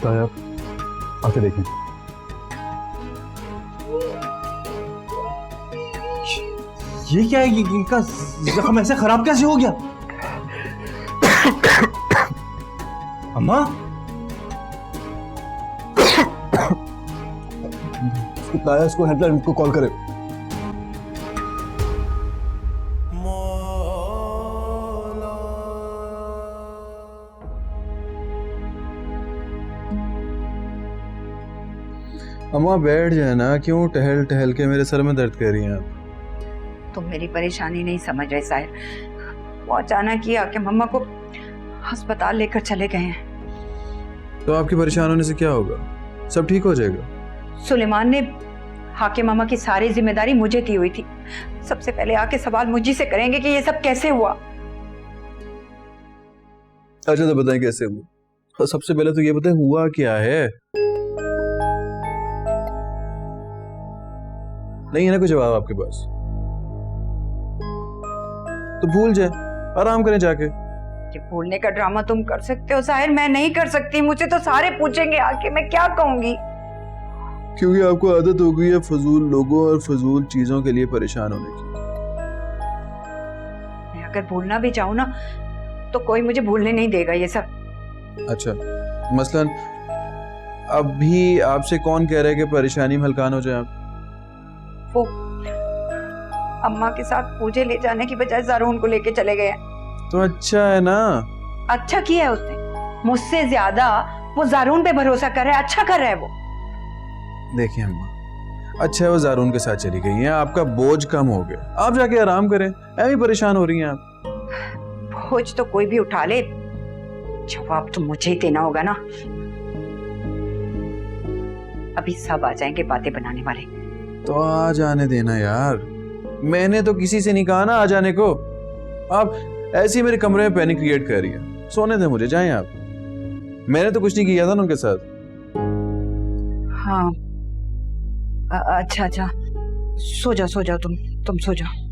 ताया, आके देखें। ये क्या है? इनका जख्म ऐसे खराब कैसे हो गया? अम्मा, ताया, इसको हेल्पलाइन को कॉल करे। अम्मा बैठ जाए ना, क्यों टहल टहल के मेरे सर में दर्द कर रही हैं आप? तुम मेरी परेशानी नहीं समझ रहे साहिर। वो अचानक ही आके मम्मा को अस्पताल लेकर चले गए हैं। तो आपके परेशान होने से क्या होगा, सब ठीक हो जाएगा। सुलेमान ने हाकिम मामा की सारी जिम्मेदारी मुझे दी हुई थी। सबसे पहले आके सवाल मुझी से करेंगे कि ये सब कैसे हुआ। अच्छा तो बताएं कैसे हुआ। तो सबसे पहले तो ये बताएं हुआ क्या है। नहीं है ना कोई जवाब आपके पास, तो भूल जाए, आराम करें जाके। कि भूलने का ड्रामा तुम कर सकते हो साहिर, मैं नहीं कर सकती। मुझे तो सारे पूछेंगे आके, मैं क्या कहूंगी। क्योंकि आपको आदत हो गई है फजूल लोगों और फजूल चीजों के लिए परेशान होने की। मैं अगर भूलना भी चाहूँ ना तो कोई मुझे भूलने नहीं देगा ये सब। अच्छा, मसलन अभी आपसे कौन कह रहा है कि परेशानी में हल्कान हो जाए आप? वो अम्मा के साथ मुझे ले जाने की बजाय ज़ारून को लेके चले गए। तो अच्छा है ना। अच्छा किया है उसने, मुझसे ज्यादा वो ज़ारून पे भरोसा कर रहा है। अच्छा कर रहा है वो। देखिए अम्मा, अच्छा है वो ज़ारून के साथ चली गई हैं, आपका बोझ कम हो गया, आप जाके आराम करें। ऐਵੇਂ परेशान हो रही हैं आप। बोझ तो कोई भी उठा ले, जवाब तो मुझे ही देना होगा ना। अभी सब आ जाएंगे बातें बनाने वाले। तो आ जाने देना यार, मैंने तो किसी से नहीं कहा ना आ जाने को। आप ऐसे ही मेरे कमरे में पैनिक क्रिएट कर रही है। सोने दे मुझे, जाएं आप। मैंने तो कुछ नहीं किया था ना उनके साथ। हाँ अच्छा अच्छा, सो जाओ तुम सो जाओ।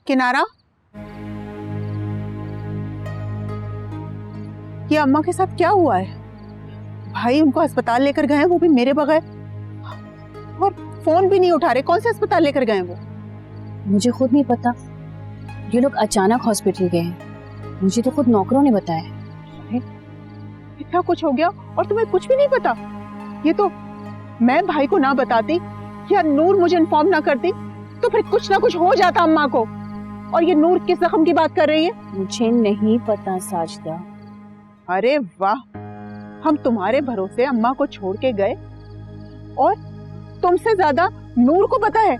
किनारा, ये अम्मा के साथ क्या हुआ है? भाई उनको अस्पताल लेकर गए हैं, वो भी मेरे बगैर, और फोन भी नहीं उठा रहे। कौन से अस्पताल लेकर गए हैं वो? मुझे खुद नहीं पता, ये लोग अचानक हॉस्पिटल गए हैं। मुझे तो खुद नौकरों ने बताया। इतना कुछ हो गया और तुम्हें कुछ भी नहीं पता? ये तो मैं भाई को ना बताती या नूर मुझे इन्फॉर्म ना करती तो फिर कुछ ना कुछ हो जाता अम्मा को। और ये नूर किस जख्म की बात कर रही है? मुझे नहीं पता साजिदा। अरे वाह, हम तुम्हारे भरोसे अम्मा को छोड़ के गए और तुमसे ज्यादा नूर को पता है,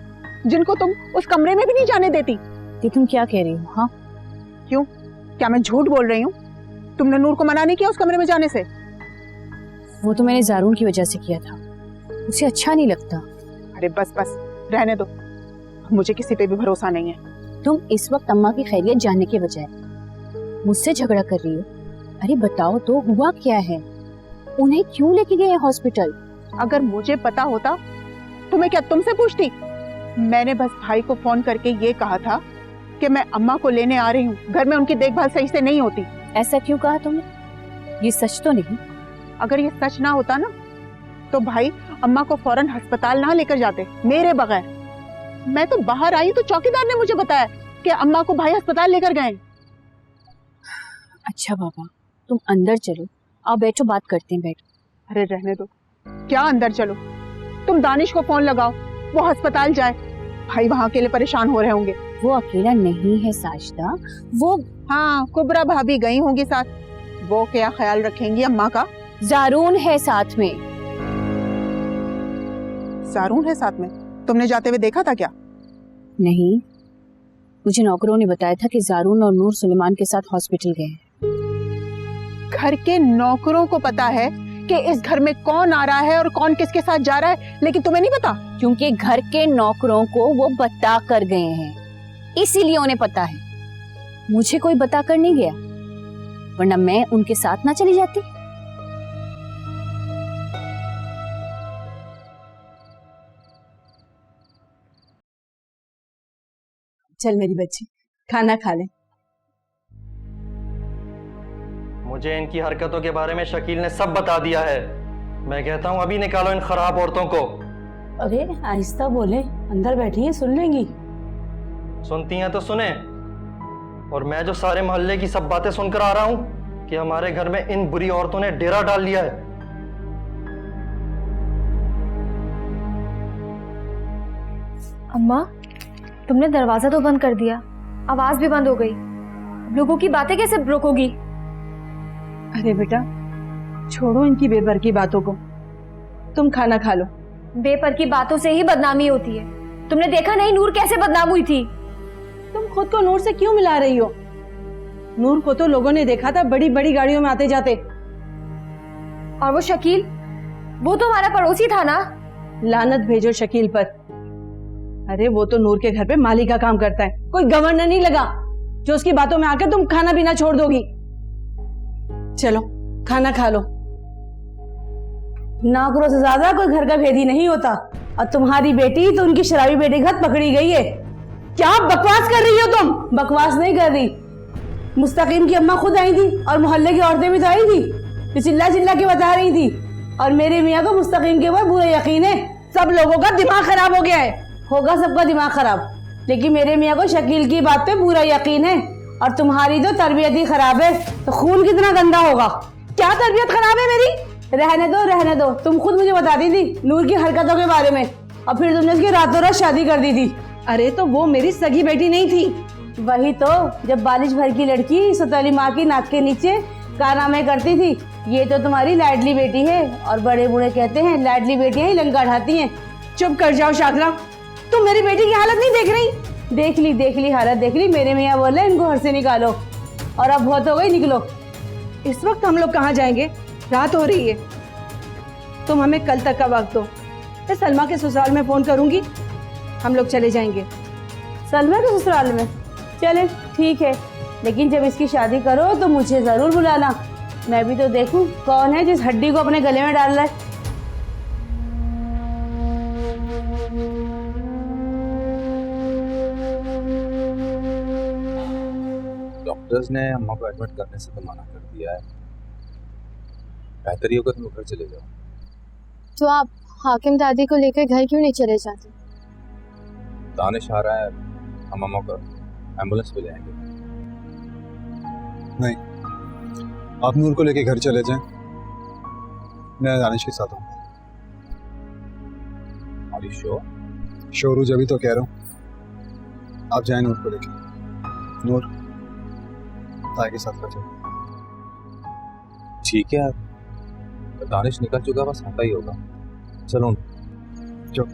जिनको तुम उस कमरे में भी नहीं जाने देती। कि तुम क्या कह रही हो? हाँ क्यों, क्या मैं झूठ बोल रही हूँ? तुमने नूर को मना नहीं किया उस कमरे में जाने से? वो तो मैंने ज़ारून की वजह से किया था, उसे अच्छा नहीं लगता। अरे बस बस रहने दो, मुझे किसी पे भी भरोसा नहीं है। तुम इस वक्त अम्मा की खैरियत जानने के बजाय मुझसे झगड़ा कर रही हो। अरे बताओ तो हुआ क्या है, उन्हें क्यों लेके गए हॉस्पिटल? अगर मुझे पता होता तो मैं क्या तुमसे पूछती? मैंने बस भाई को फोन करके ये कहा था कि मैं अम्मा को लेने आ रही हूँ, घर में उनकी देखभाल सही से नहीं होती। ऐसा क्यों कहा तुमने? ये सच तो नहीं? अगर ये सच ना होता ना तो भाई अम्मा को फौरन अस्पताल ना लेकर जाते मेरे बगैर। मैं तो बाहर आई तो चौकीदार ने मुझे बताया कि अम्मा को भाई अस्पताल लेकर गए। अच्छा बाबा, तुम अंदर चलो, आओ बैठो, बात करते हैं, बैठो। अरे रहने दो, क्या अंदर चलो? तुम दानिश को फोन लगाओ, वो अस्पताल जाए, भाई वहाँ अकेले परेशान हो रहे होंगे। वो अकेला नहीं है साजिदा, वो हाँ कुबरा भाभी गई होंगी साथ, वो क्या ख्याल रखेंगी अम्मा का? ज़ारून है साथ में। ज़ारून है साथ में? तुमने जाते हुए देखा था क्या? नहीं, मुझे नौकरों ने बताया था कि ज़ारून और नूर सुलेमान के साथ हॉस्पिटल गए हैं। घर के नौकरों को पता है कि इस घर में कौन आ रहा है और कौन किसके साथ जा रहा है, लेकिन तुम्हें नहीं पता? क्योंकि घर के नौकरों को वो बता कर गए हैं, इसीलिए उन्हें पता है। मुझे कोई बता कर नहीं गया, वरना मैं उनके साथ ना चली जाती। चल मेरी बच्ची, खाना खा ले। मुझे इनकी हरकतों के बारे में शकील ने सब बता दिया है। मैं कहता हूँ अभी निकालो इन खराब औरतों को। अरे आहिस्ता बोले, अंदर बैठी है, सुन लेंगी। सुनती हैं तो सुने, और मैं जो सारे मोहल्ले की सब बातें सुनकर आ रहा हूँ कि हमारे घर में इन बुरी औरतों ने डेरा डाल लिया है। अम्मा, तुमने दरवाजा तो बंद कर दिया, आवाज भी बंद हो गई, लोगों की बातें कैसे रोकोगी? अरे बेटा, छोड़ो इनकी बेपर की बातों को, तुम खाना खा लो। बेपर की बातों से ही बदनामी होती है। तुमने देखा नहीं नूर कैसे बदनाम हुई थी? तुम खुद को नूर से क्यों मिला रही हो? नूर को तो लोगों ने देखा था बड़ी बड़ी गाड़ियों में आते जाते। और वो शकील, वो तो हमारा पड़ोसी था ना। लानत भेजो शकील पर। अरे वो तो नूर के घर पे माली का काम करता है, कोई गवर्नर नहीं लगा जो उसकी बातों में आकर तुम खाना पीना छोड़ दोगी। चलो खाना खा लो। नौकरों से ज्यादा कोई घर का भेदी नहीं होता, और तुम्हारी बेटी तो उनकी शराबी बेटी के हाथ पकड़ी गई है। क्या बकवास कर रही हो तुम? बकवास नहीं कर रही, मुस्तकीम की अम्मा खुद आई थी और मोहल्ले की औरतें भी तो आई थी, जो चिल्ला चिल्ला के बता रही थी। और मेरे मियाँ को मुस्तकीम के ऊपर बुरा यकीन है। सब लोगों का दिमाग खराब हो गया है, होगा सबका दिमाग खराब, लेकिन मेरे मियाँ को शकील की बात पे पूरा यकीन है। और तुम्हारी तो तरबियत ही खराब है, तो खून कितना गंदा होगा। क्या तरबियत खराब है मेरी? रहने दो, तुम खुद मुझे बताती थी नूर की हरकतों के बारे में, और फिर तुमने उसकी रातों रात शादी कर दी थी। अरे तो वो मेरी सगी बेटी नहीं थी। वही तो, जब बालिश भर की लड़की सौतेली माँ की नाक के नीचे कारनामे करती थी। ये तो तुम्हारी लाडली बेटी है, और बड़े बूढ़े कहते हैं लाडली बेटियां ही लंका ढाती हैं। चुप कर जाओ शाकरा, तुम मेरी बेटी की हालत नहीं देख रही? देख ली हालत देख ली। मेरे मियाँ बोले इनको घर से निकालो, और अब बहुत हो गई, निकलो। इस वक्त हम लोग कहाँ जाएंगे? रात हो रही है। तुम हमें कल तक का वक्त दो, मैं सलमा के ससुराल में फोन करूंगी, हम लोग चले जाएंगे। सलमा के ससुराल में? चले ठीक है, लेकिन जब इसकी शादी करो तो मुझे जरूर बुलाना। मैं भी तो देखूं कौन है जिस हड्डी को अपने गले में डाल रहा है। डॉक्टर्स ने अम्मा को एडमिट करने से तो मना कर दिया है। बेहतर ही होगा तुम घर चले जाओ। तो आप हाकिम दादी को लेकर घर क्यों नहीं चले जाते? दानिश आ रहा है, हम अम्मा को एम्बुलेंस पे ले आएंगे। नहीं, आप नूर को लेके घर चले जाएं, मैं दानिश के साथ हूँ। शोरूज अभी तो कह रहा हूँ, आप जाएं नूर को लेके। नूर ताई के साथ रहो। ठीक है, दानिश निकल चुका, बस आता ही होगा। चलो चलो।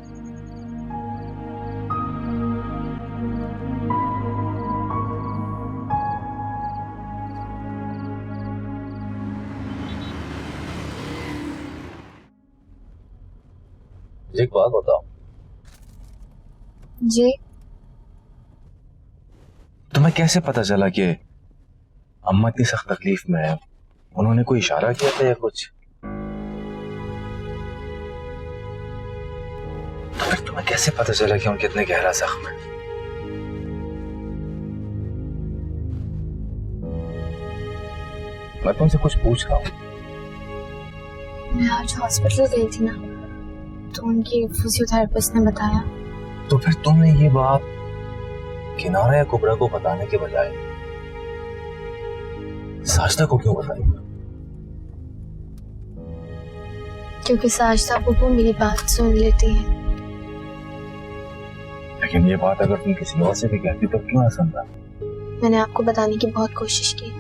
एक बात बताओ जी, तुम्हें कैसे पता चला कि अम्मा इतनी सख्त तकलीफ में है? उन्होंने कोई इशारा किया था या कुछ? तो फिर तुम्हें कैसे पता चला कि उनके इतने गहरा जख्म है? मैं तुमसे कुछ पूछ रहा हूँ। मैं आज हॉस्पिटल गई थी ना, तो उनकी फिजियोथेरेपिस्ट ने बताया। तो फिर तुमने ये बात किनारा या कुबरा को बताने के बजाय साजदा को क्यों बताई? क्योंकि साजदा वो मेरी बात सुन लेती है। लेकिन ये बात अगर तुम किसी और से भी कहती तो क्यों ना समझा? मैंने आपको बताने की बहुत कोशिश की,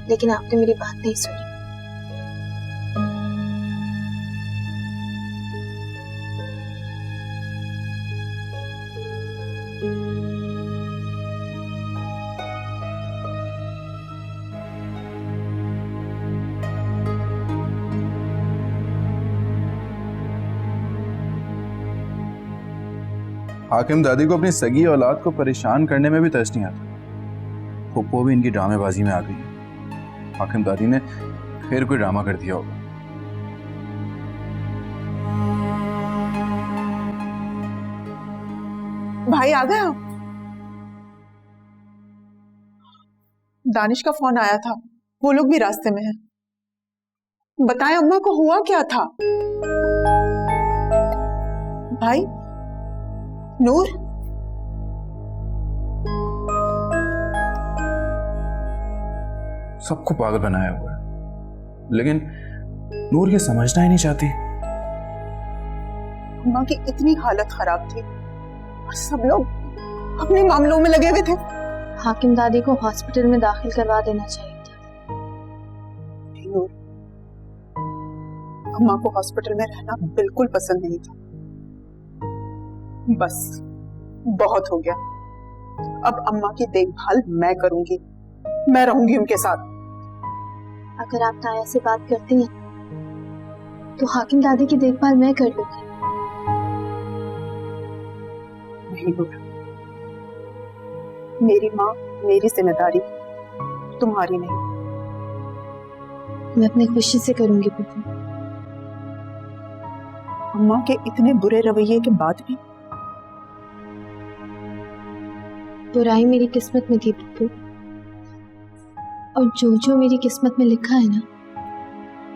लेकिन आपने मेरी बात नहीं सुनी। हाकिम दादी को अपनी सगी औलाद को परेशान करने में भी तरस नहीं आता। फुप्पो भी इनकी ड्रामेबाजी में आ गई है। हाकिम दादी ने फिर कोई ड्रामा कर दिया होगा। भाई आ गया? दानिश का फोन आया था, वो लोग भी रास्ते में हैं। बताएं अम्मा को हुआ क्या था? भाई नूर, सबको पागल बनाया हुआ है, लेकिन नूर ये समझना ही नहीं चाहती। अम्मा की इतनी हालत खराब थी और सब लोग अपने मामलों में लगे हुए थे। हाकिम दादी को हॉस्पिटल में दाखिल करवा देना चाहिए था। नूर, अम्मा को हॉस्पिटल में रहना बिल्कुल पसंद नहीं था। बस बहुत हो गया, अब अम्मा की देखभाल मैं करूंगी, मैं रहूंगी उनके साथ। अगर आप ताया से बात करती हैं तो हाकिम दादी की देखभाल मैं कर लूंगी। नहीं नूर, मेरी माँ मेरी जिम्मेदारी, तुम्हारी नहीं। मैं अपनी खुशी से करूंगी पुप्पू। अम्मा के इतने बुरे रवैये के बाद भी बुराई मेरी किस्मत में थी पुप्पू, और जो जो मेरी किस्मत में लिखा है ना,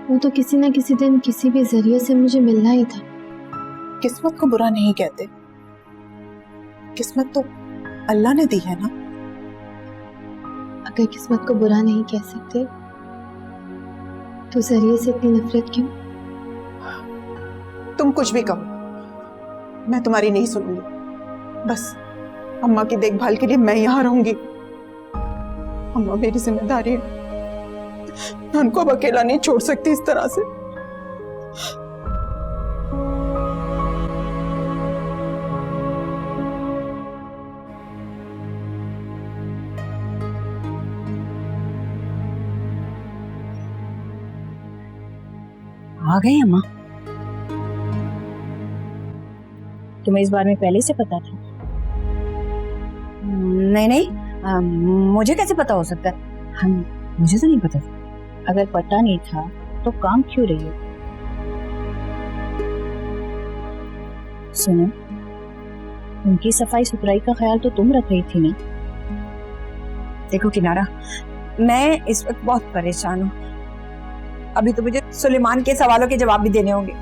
वो तो किसी ना किसी दिन किसी भी जरिए से मुझे मिलना ही था। किस्मत को बुरा नहीं कहते, किस्मत तो अल्लाह ने दी है ना। अगर किस्मत को बुरा नहीं कह सकते तो जरिए से इतनी नफरत क्यों? तुम कुछ भी कहो, मैं तुम्हारी नहीं सुनूंगी। बस अम्मा की देखभाल के लिए मैं यहाँ रहूंगी। अम्मा मेरी जिम्मेदारी है, मैं उनको अब अकेला नहीं छोड़ सकती इस तरह से। आ गई अम्मा? तुम्हें इस बारे में पहले से पता था? नहीं नहीं, मुझे कैसे पता हो सकता है? मुझे तो नहीं पता था। अगर पता नहीं था तो काम क्यों रही हो? सुनो, उनकी सफाई सुथराई का ख्याल तो तुम रख रही थी ना? देखो किनारा, मैं इस वक्त बहुत परेशान हूँ। अभी तो मुझे सुलेमान के सवालों के जवाब भी देने होंगे।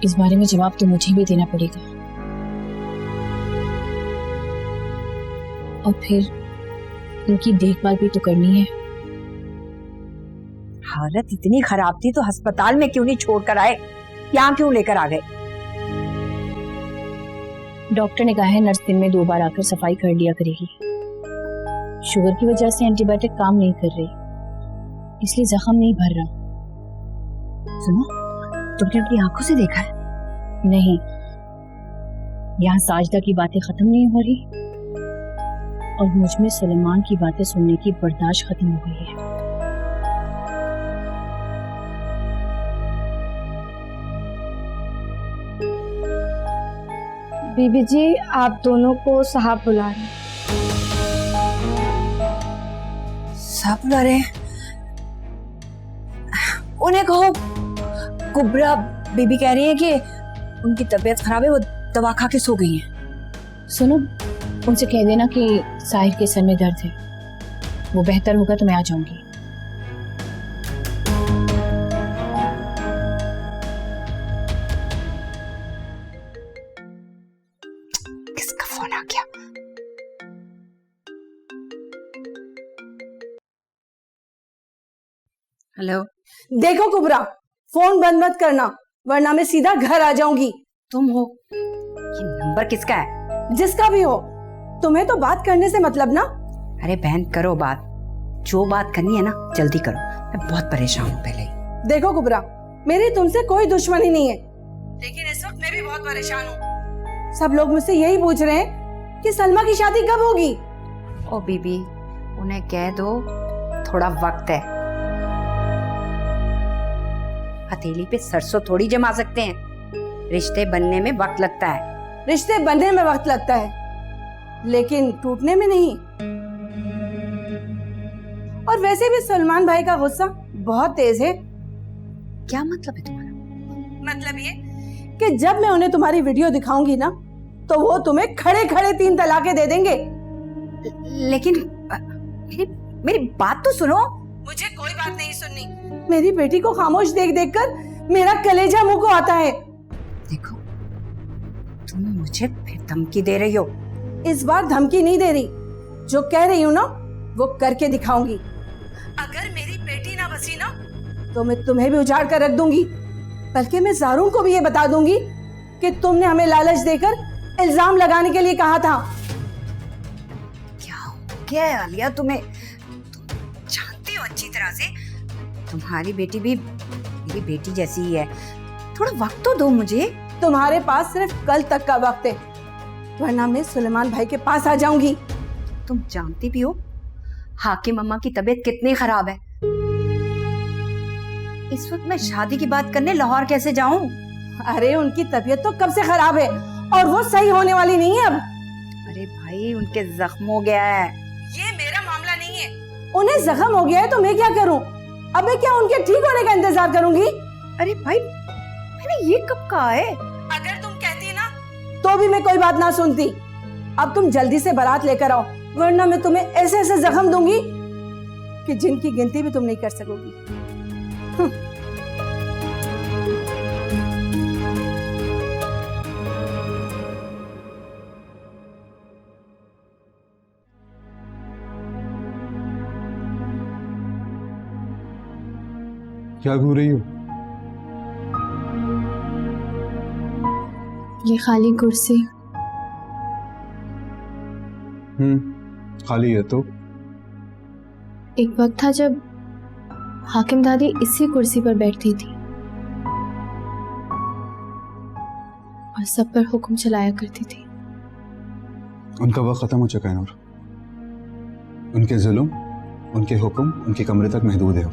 इस बारे में जवाब तो मुझे भी देना पड़ेगा, और फिर उनकी देखभाल भी तो करनी है। हालत इतनी खराब थी तो अस्पताल में क्यों नहीं छोड़कर आए? यहाँ क्यों लेकर आ गए? डॉक्टर ने कहा है नर्स दिन में 2 बार आकर सफाई कर लिया करेगी। शुगर की वजह से एंटीबायोटिक काम नहीं कर रही, इसलिए जख्म नहीं भर रहा। सुनो, तुमने अपनी आंखों से देखा है? नहीं, यहाँ साजदा की बातें खत्म नहीं हो रही और मुझ में सुलेमान की बातें सुनने की बर्दाश्त खत्म हो गई है। बीबी जी, आप दोनों को साहब बुला रहे हैं। साहब बुला रहे हैं? उन्हें कहो कुबरा बीबी कह रही है कि उनकी तबीयत खराब है, वो दवा खा के सो गई है। सुनो, उनसे कह देना कि साहिर के सर में दर्द है, वो बेहतर होगा तो मैं आ जाऊंगी। किसका फोन आ गया? हेलो। देखो कुबरा, फोन बंद मत करना वरना मैं सीधा घर आ जाऊंगी। तुम हो? ये नंबर किसका है? जिसका भी हो, तुम्हें तो बात करने से मतलब ना। अरे बहन, करो बात, जो बात करनी है ना जल्दी करो, मैं बहुत परेशान हूँ पहले ही। देखो कुबरा, मेरी तुमसे कोई दुश्मनी नहीं है, लेकिन इस वक्त मैं भी बहुत परेशान हूँ। सब लोग मुझसे यही पूछ रहे हैं कि सलमा की शादी कब होगी। ओ बीबी, उन्हें कह दो थोड़ा वक्त है। हथेली पे सरसों थोड़ी जमा सकते हैं, रिश्ते बनने में वक्त लगता है। रिश्ते बनने में वक्त लगता है लेकिन टूटने में नहीं। और वैसे भी सलमान भाई का गुस्सा बहुत तेज है। क्या मतलब है तुम्हारा? मतलब ये कि जब मैं उन्हें तुम्हारी वीडियो दिखाऊंगी ना तो वो तुम्हें खड़े खड़े 3 तलाके दे देंगे। लेकिन मेरी बात तो सुनो। मुझे कोई बात नहीं सुननी। मेरी बेटी को खामोश देख देख कर मेरा कलेजा मुंह को आता है। देखो, तुम मुझे फिर धमकी दे रही हो। इस बार धमकी नहीं दे रही, जो कह रही हूँ ना वो करके दिखाऊंगी। अगर मेरी बेटी ना बसी ना तो मैं तुम्हें भी उजाड़ कर रख दूंगी। बल्कि मैं जारून को भी ये बता दूंगी कि तुमने हमें लालच देकर इल्जाम लगाने के लिए कहा था। क्या है आलिया, तुम्हें तुम जानती हो अच्छी तरह से तुम्हारी बेटी भी मेरी बेटी जैसी ही है। थोड़ा वक्त तो दो मुझे। तुम्हारे पास सिर्फ कल तक का वक्त है, वरना मैं सुलेमान भाई के पास आ जाऊंगी। तुम जानती भी हो हाकिम अम्मा की तबीयत कितनी खराब है। इस वक्त मैं शादी की बात करने लाहौर कैसे जाऊं? अरे उनकी तबीयत तो कब से खराब है और वो सही होने वाली नहीं है अब। अरे भाई उनके जख्म हो गया है। ये मेरा मामला नहीं है। उन्हें जख्म हो गया है तो मैं क्या करूं? अब मैं क्या उनके ठीक होने का इंतजार करूंगी? अरे भाई मैंने ये कब कहा है? अगर तुम कहती ना तो भी मैं कोई बात ना सुनती। अब तुम जल्दी से बारात लेकर आओ, वरना मैं तुम्हें ऐसे ऐसे जख्म दूंगी कि जिनकी गिनती भी तुम नहीं कर सकोगी। क्या घूर रही हो? ये खाली कुर्सी खाली है तो? एक वक्त था जब हाकिम दादी इसी कुर्सी पर बैठती थी और सब पर हुक्म चलाया करती थी। उनका वक्त खत्म हो चुका है नूर। उनके जुल्म, उनके हुक्म उनके कमरे तक महदूद है।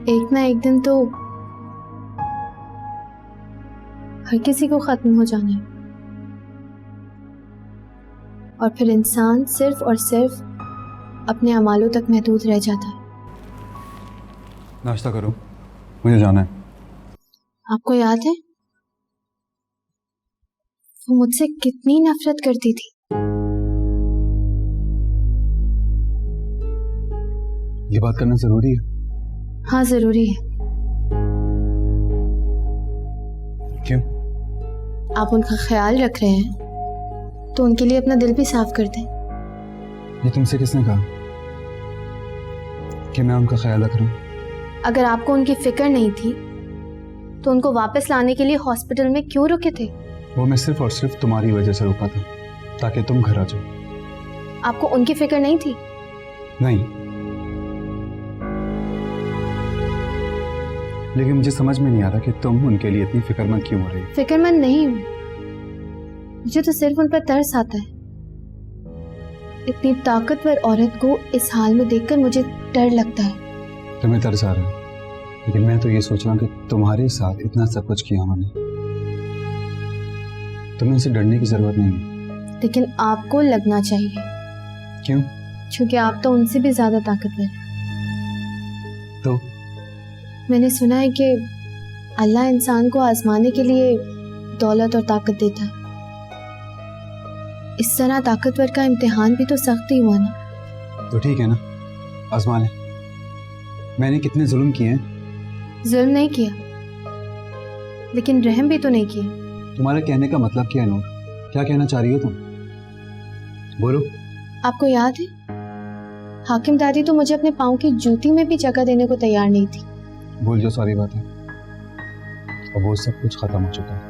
एक ना एक दिन तो हर किसी को खत्म हो जाना है और फिर इंसान सिर्फ और सिर्फ अपने अमालों तक महदूद रह जाता है। नाश्ता करो, मुझे जाना है। आपको याद है वो मुझसे कितनी नफरत करती थी? ये बात करना जरूरी है? हाँ जरूरी है। क्यों? आप उनका ख्याल रख रहे हैं तो उनके लिए अपना दिल भी साफ कर दें। ये तुमसे किसने कहा कि मैं उनका ख्याल रख रहा हूँ? अगर आपको उनकी फिक्र नहीं थी तो उनको वापस लाने के लिए हॉस्पिटल में क्यों रुके थे? वो मैं सिर्फ और सिर्फ तुम्हारी वजह से रुका था ताकि तुम घर आ जाओ। आपको उनकी फिक्र नहीं थी? नहीं, लेकिन मुझे समझ में नहीं आ रहा कि तुम उनके लिए इतनी फिक्रमंद क्यों हो रही हो। फिक्रमंद नहीं हूँ, मुझे तो सिर्फ उन पर तरस आता है। इतनी ताकतवर औरत को इस हाल में देखकर मुझे डर लगता है। तुम्हें तरस आ रहा है, लेकिन मैं तो ये सोच रहा हूँ कि तुम्हारे साथ इतना सब कुछ किया उन्होंने, तुम्हें इनसे डरने की जरूरत नहीं है। लेकिन आपको लगना चाहिए। क्यों? क्योंकि आप तो उनसे भी ज्यादा ताकतवर हैं। तो मैंने सुना है कि अल्लाह इंसान को आजमाने के लिए दौलत और ताकत देता है। इस तरह ताकतवर का इम्तिहान भी तो सख्त ही हुआ ना। तो ठीक है ना, आजमा ले। मैंने कितने जुल्म किए हैं? जुल्म नहीं किया, लेकिन रहम भी तो नहीं किया। तुम्हारे कहने का मतलब क्या है नूर? क्या कहना चाह रही हो तुम? बोलो। आपको याद है हाकिम दादी तो मुझे अपने पाँव की जूती में भी जगह देने को तैयार नहीं थी। भूल जो सारी बातें, अब वो सब कुछ खत्म हो चुका है,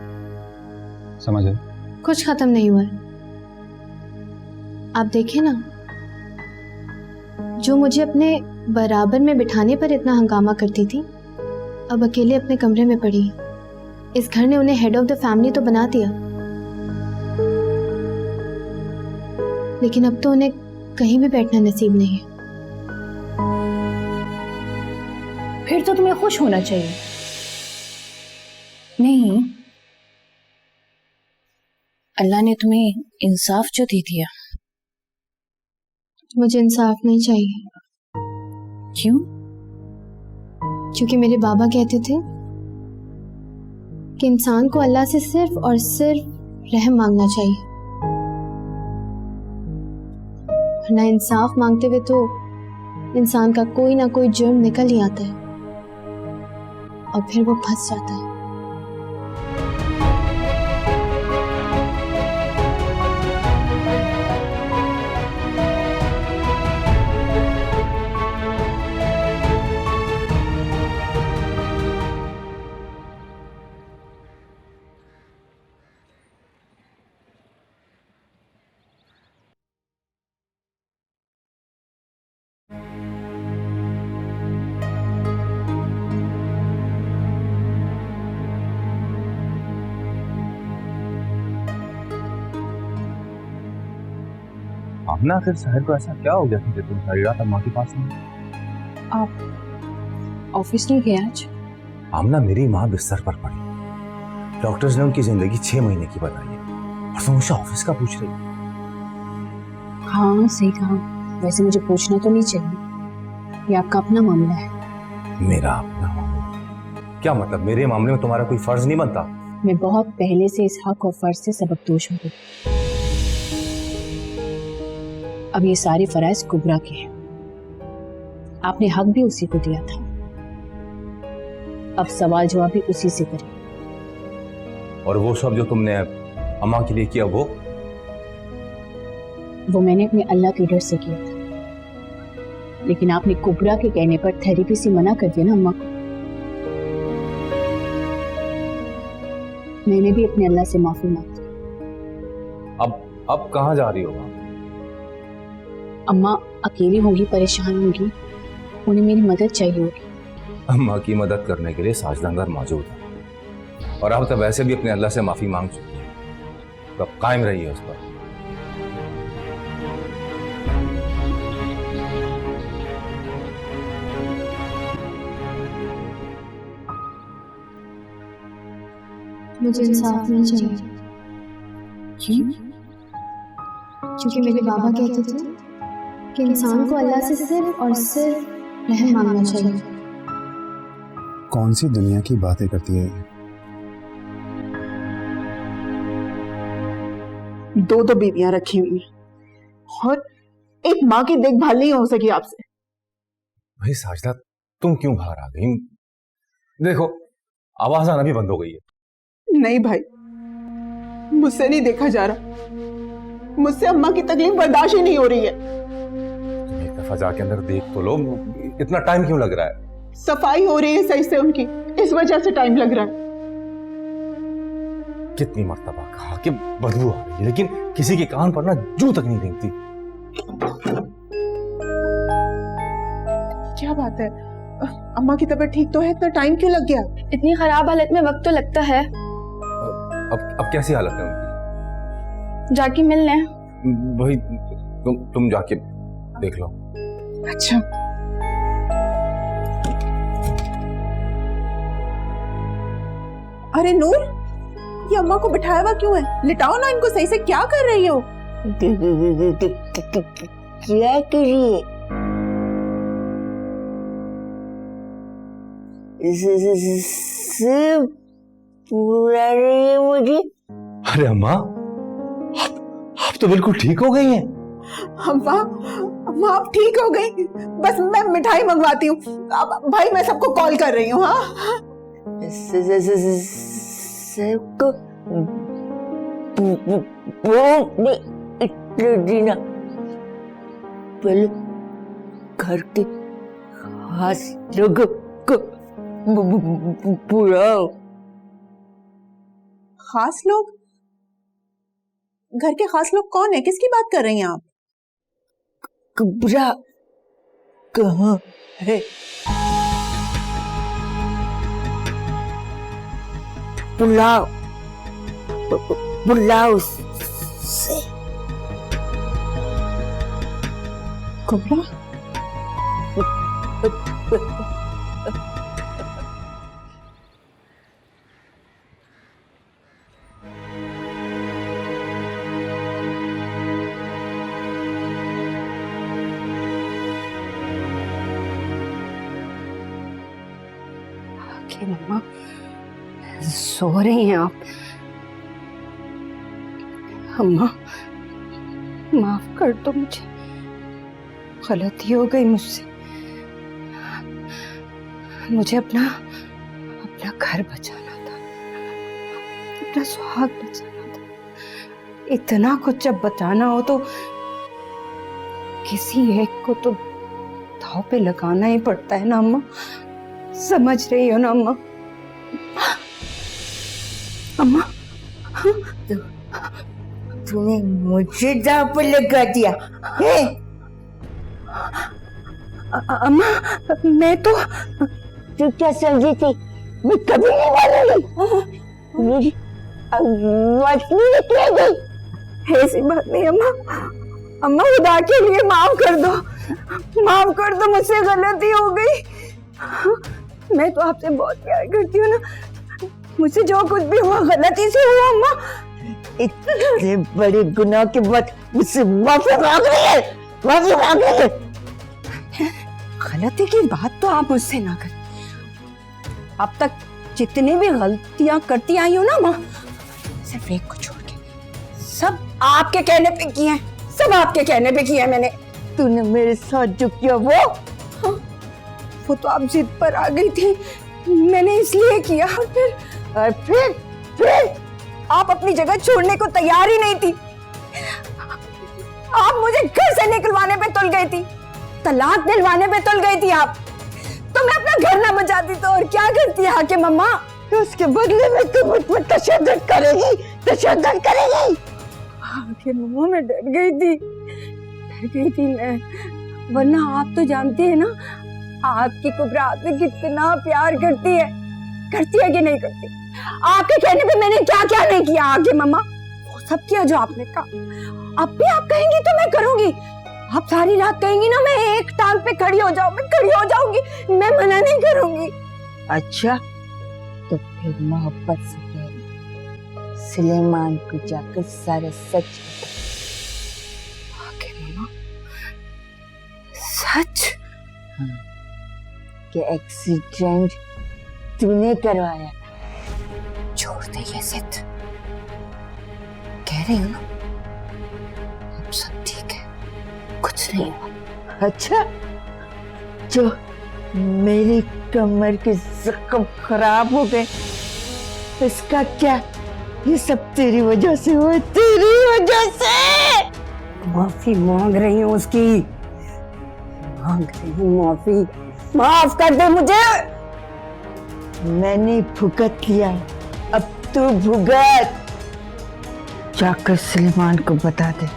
समझ आए? कुछ खत्म नहीं हुआ है। आप देखें ना, जो मुझे अपने बराबर में बिठाने पर इतना हंगामा करती थी अब अकेले अपने कमरे में पड़ी है। इस घर ने उन्हें हेड ऑफ द फैमिली तो बना दिया, लेकिन अब तो उन्हें कहीं भी बैठना नसीब नहीं है। फिर तो तुम्हें खुश होना चाहिए। नहीं, अल्लाह ने तुम्हें इंसाफ जो दे दिया। मुझे इंसाफ नहीं चाहिए। क्यों? क्योंकि मेरे बाबा कहते थे कि इंसान को अल्लाह से सिर्फ और सिर्फ रहम मांगना चाहिए, वरना इंसाफ मांगते हुए तो इंसान का कोई ना कोई जुर्म निकल ही आता है और फिर वो फंस जाता है। आमना, आखिर साहिर को ऐसा क्या हो गया कि तुम सारी रात अम्मा के पास नहीं? आप ऑफिस नहीं गए आज? आमना, मेरी माँ बिस्तर पर पड़ी, डॉक्टर्स ने उनकी जिंदगी 6 महीने की बताई है और तुम मुझसे ऑफिस का पूछ रही हो? हाँ सही कहा, वैसे मुझे पूछना तो नहीं चाहिए, ये आपका अपना मामला है। मेरा अपना मामला? क्या मतलब, मेरे मामले में तुम्हारा कोई फर्ज नहीं बनता? मैं बहुत पहले से इस हक और फर्ज से सबकदोश हूँ। अब ये सारे फराइज कुबरा के हैं, आपने हक भी उसी को दिया था, अब सवाल जवाब भी उसी से करें। और वो सब जो तुमने अम्मा के लिए किया वो मैंने अपने अल्लाह के डर से किया था, लेकिन आपने कुबरा के कहने पर थेरेपी से मना कर दिया ना अम्मा को। मैंने भी अपने अल्लाह से माफी मांगी। अब कहाँ जा रही हो? अम्मा अकेली होंगी, परेशान होंगी, उन्हें मेरी मदद चाहिए होगी। अम्मा की मदद करने के लिए साजिदा अंदर मौजूद है और अब तो वैसे भी अपने अल्लाह से माफी मांग चुकी है, तो अब कायम रहिए उस पर। मुझे इंसाफ नहीं चाहिए। क्यों? क्योंकि मेरे बाबा कहते थे कि इंसान को अल्लाह से सिर्फ और सिर्फ रहम मांगना चाहिए। कौन सी दुनिया की बातें करती है? दो बीवियां रखी हुई हैं और एक माँ की देखभाल नहीं हो सकी आपसे। भाई साजिदा, तुम क्यों बाहर आ गई? देखो, आवाज आना भी बंद हो गई है। नहीं भाई, मुझसे नहीं देखा जा रहा, मुझसे अम्मा की तकलीफ बर्दाश्त ही नहीं हो रही है। तुम एक दफा जाके अंदर देख तो लो, इतना टाइम क्यों लग रहा है? सफाई हो रही है सही से उनकी, इस वजह से टाइम लग रहा है। कितनी मर्तबा कहा कि बदबू आ रही है, लेकिन किसी के कान पर ना जू तक नहीं रेंगती। क्या बात है, अम्मा की तबीयत ठीक तो है, इतना टाइम क्यों लग गया? इतनी खराब हालत में वक्त तो लगता है। अब कैसी हालत है उनकी? जाके मिल लें। भाई तुम जाके देख लो। अच्छा। अरे नूर, ये अम्मा को बिठाया हुआ क्यों है? लिटाओ ना इनको सही से, क्या कर रही हो? क्या करिए? सिर्फ पूरा रही है मुझे। अरे अम्मा, आप तो बिल्कुल ठीक हो गई हैं। अम्मा आप ठीक हो गई? बस मैं मिठाई मंगवाती हूँ। अब भाई मैं सबको कॉल कर रही हूँ। हाँ, सबको दीना, पहले घर के खास लोगों को बुलाओ। खास लोग? घर के खास लोग कौन है? किसकी बात कर रही हैं आप? कुबरा कहाँ है? बुलाओ, बुलाओ से। कुबरा? मम्मा सो रही हैं आप? अम्मा माफ कर दो मुझे, गलती हो गई मुझसे। मुझे अपना घर बचाना था, अपना सुहाग बचाना था। इतना कुछ जब बचाना हो तो किसी एक को तो दांव पे लगाना ही पड़ता है ना अम्मा। समझ रही हो ना अम्मा? अम्मा तूने मुझे दांव पे लगा दिया है? अम्मा मैं तो, तू क्या समझी थी? मैं कभी नहीं बोलूंगी, मेरी आवाज नहीं निकलेगी। ऐसी बात नहीं अम्मा, अम्मा खुदा के लिए माफ कर दो, माफ कर दो, मुझसे गलती हो गई। मैं तो आपसे बहुत प्यार करती हूँ ना, मुझसे जो कुछ भी हुआ गलती से हुआ अम्मा। इतने बड़े गुनाह के बाद मुझसे माफी मांग रही है, माफी मांग रही है। गलती की बात तो आप मुझसे ना करें। अब तक जितनी भी गलतियां करती आई हो ना माँ, सिर्फ एक को छोड़ के सब आपके कहने पे किए हैं, सब आपके कहने पे किया है मैंने। तूने मेरे साथ जो किया वो तो आप जिद पर आ गई थी, मैंने इसलिए किया। और फिर आप अपनी जगह छोड़ने को तैयार ही नहीं थी। आप मुझे घर से निकलवाने पे तुल गई थी, तलाक दिलवाने पे तुल गई थी आप। तो मैं अपना घर ना बचाती तो और क्या करती है आके मम्मा? तो उसके बदले में तुम मुझ पर तशद्दुद करेगी, तशद्दुद करेगी। आखिर मम्मा मैं डर गई थी मैं, वरना आप तो जानती है ना आपकी कुबरा आपसे कितना प्यार करती है कि नहीं करती। आपके कहने पे मैंने क्या क्या नहीं किया आगे मम्मा, वो सब किया जो आपने कहा। अब भी आप कहेंगी तो मैं करूंगी। आप सारी रात कहेंगी ना, मैं एक टांग पे खड़ी हो जाऊंगी, मैं मना नहीं करूंगी। अच्छा तो फिर मोहब्बत से सुलेमान को जाकर सारा सच सच कि एक्सीडेंट तूने करवाया था। छोड़ दे ये जिद, कह रही हूँ ना अब सब ठीक है, कुछ नहीं हुआ। अच्छा जो मेरी कमर के जख्म खराब हो गए इसका क्या? ये सब तेरी वजह से हुआ, तेरी वजह से। माफी मांग रही हूँ उसकी, मांग रही हूँ माफी, माफ कर दे मुझे। मैंने भुगत लिया, अब तू भुगत। जाकर सुलेमान को बता दे,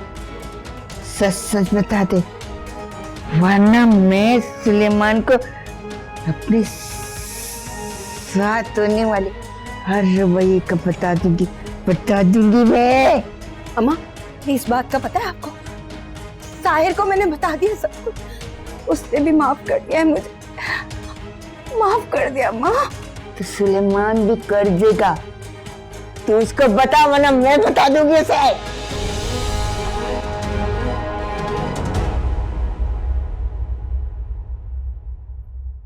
सच सच बता दे, वरना मैं सुलेमान को अपने साथ होने वाले हर रवैये का बता दूंगी मैं। अम्मा इस बात का पता है आपको? साहिर को मैंने बता दिया सब कुछ, उसने भी माफ कर दिया है मुझे, माफ कर दिया अम्मा। तो सुलेमान भी कर देगा, तो उसको बता, वरना मैं बता दूंगी उसे।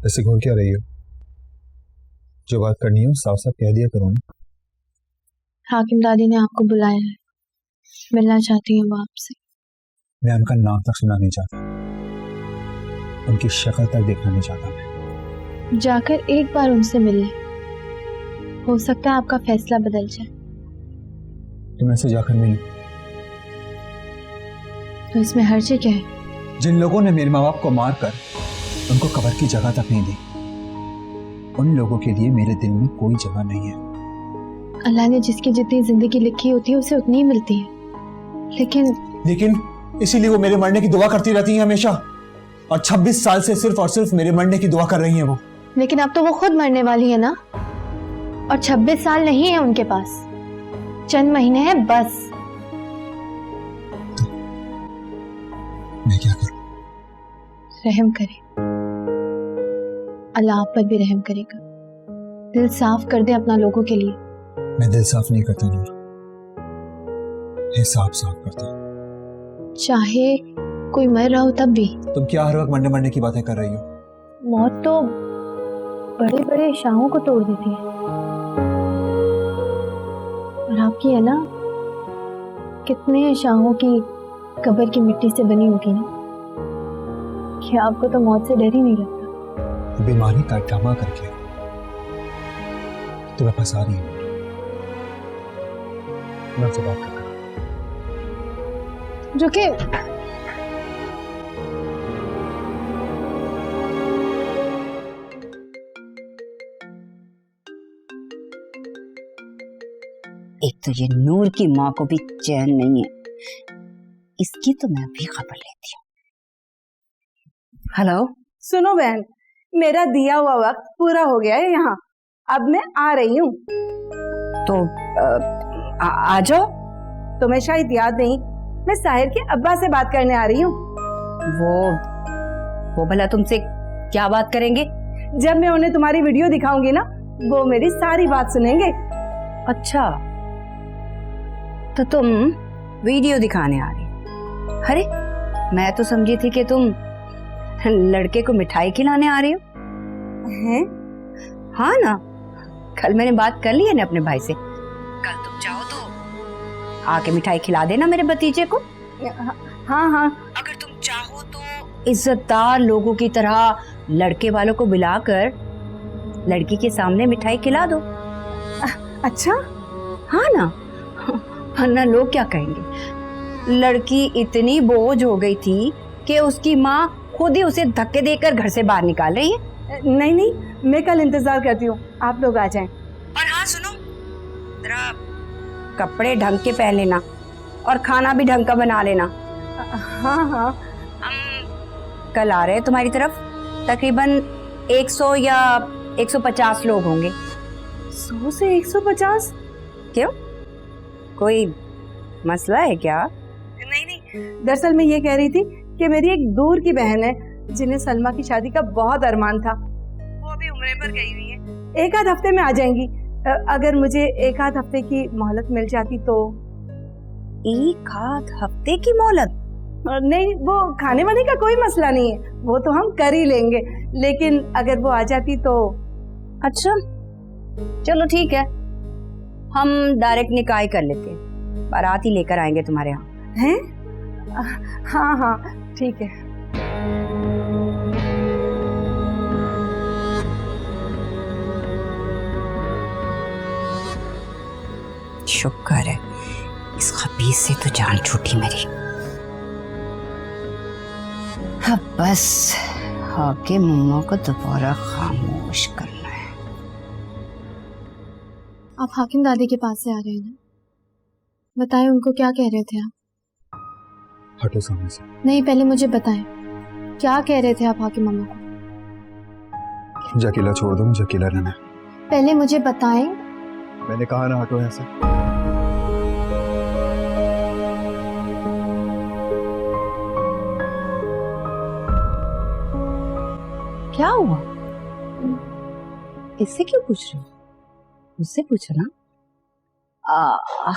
ऐसे घूर क्या रही हो? जो बात करनी है साफ साफ कह दिया करो ना। हाकिम दादी ने आपको बुलाया है, मिलना चाहती हूँ वो आपसे। मैं उनका नाम तक सुनना नहीं चाहता, उनकी शक्ल तक देखना नहीं चाहता मैं। जाकर एक बार उनसे मिल ले, हो सकता है आपका फैसला बदल जाए। तो मैं से जाकर मिलूं? तो इसमें हर्ज क्या है? जिन लोगों ने मेरे माँ बाप को मारकर उनको कब्र की जगह तक नहीं दी, उन लोगों के लिए मेरे दिल में कोई जगह नहीं है। अल्लाह ने जिसकी जितनी जिंदगी लिखी होती है उसे उतनी ही मिलती है, लेकिन इसीलिए वो मेरे मरने की दुआ करती रहती है हमेशा, और 26 साल से सिर्फ और सिर्फ मेरे मरने की दुआ कर रही हैं वो। लेकिन अब तो वो खुद मरने वाली है ना, और 26 साल नहीं है उनके पास, चंद महीने हैं बस। तो मैं क्या करूं? रहम करे, अल्लाह आप पर भी रहम करेगा। दिल साफ कर दे अपना लोगों के लिए। मैं दिल साफ नहीं करता नूर, हिसाब साफ करता हूं। चाहे कोई मर रहा हो तब भी। तुम क्या हर वक्त मरने की बातें कर रही हो? मौत तो बड़े बड़े शाहों को तोड़ देती है, और आपकी है ना, कितने शाहों की कब्र की मिट्टी से बनी होगी ना, कि आपको तो मौत से डर ही नहीं लगता। बीमारी का ड्रामा करके तुम्हें फंसा रही है। मैं आपसे बात करता हूं। रुके, एक तो ये नूर की माँ को भी चैन नहीं है, इसकी तो मैं अभी खबर लेती हूँ। हेलो, सुनो बहन, मेरा दिया हुआ वक्त पूरा हो गया है यहाँ, अब मैं आ रही हूँ। तो आ जाओ। तुम्हें शायद याद नहीं, मैं साहिर के अब्बा से बात करने आ रही हूँ। वो भला तुमसे क्या बात करेंगे? जब मैं उन्हें तुम्हारी वीडियो दिखाऊंगी ना, वो मेरी सारी बात सुनेंगे। अच्छा, तो तुम वीडियो दिखाने आ रही? अरे मैं तो समझी थी कि तुम लड़के को मिठाई खिलाने आ रही हो। हैं? हाँ ना, कल मैंने बात कर ली है ना अपने भाई से। कल तुम चाहो तो आके मिठाई खिला देना मेरे भतीजे को। हाँ हाँ, अगर तुम चाहो तो इज्जतदार लोगों की तरह लड़के वालों को बुलाकर लड़की के सामने मिठाई खिला दो। अच्छा? हाँ ना, वरना लोग क्या कहेंगे? लड़की इतनी बोझ हो गई थी कि उसकी माँ खुद ही उसे धक्के देकर घर से बाहर निकाल रही है। नहीं नहीं, मैं कल इंतजार करती हूँ, आप लोग आ जाएं। और हाँ सुनो, जरा कपड़े ढंग के पहन लेना और खाना भी ढंग का बना लेना। हाँ हाँ, हम कल आ रहे हैं तुम्हारी तरफ। तकरीबन 100 या 150 लोग होंगे। 100 से 150? क्यों, कोई मसला है क्या? नहीं नहीं, दरअसल मैं ये कह रही थी कि मेरी एक दूर की बहन है जिन्हें सलमा की शादी का बहुत अरमान था। वो अभी उम्रे पर गई हुई है, एक आध हफ्ते में आ जाएंगी। अगर मुझे एक आध हफ्ते की मोहलत मिल जाती तो। एक आध हफ्ते की मोहलत? नहीं, वो खाने वाने का कोई मसला नहीं है, वो तो हम कर ही लेंगे, लेकिन अगर वो आ जाती तो। अच्छा चलो ठीक है, हम डायरेक्ट निकाह ही कर लेते हैं, बारात ही लेकर आएंगे तुम्हारे यहाँ। हैं? हाँ हाँ ठीक है। शुक्र है इस खबीस से तो जान छूटी मेरी। अब बस आके मम्मा को दोबारा खामोश करना है। आप हाकिम दादी के पास से आ रहे हैं ना? बताएं उनको क्या कह रहे थे आप? हटो सामने से। नहीं, पहले मुझे बताएं क्या कह रहे थे आप हाकिम मम्मा को? मुझे अकेला छोड़ दो, मुझे अकेला रहना है। पहले मुझे बताएं। मैंने कहा ना हटो यहाँ से। क्या हुआ? इससे क्यों पूछ रही हो? मुझसे पूछो ना।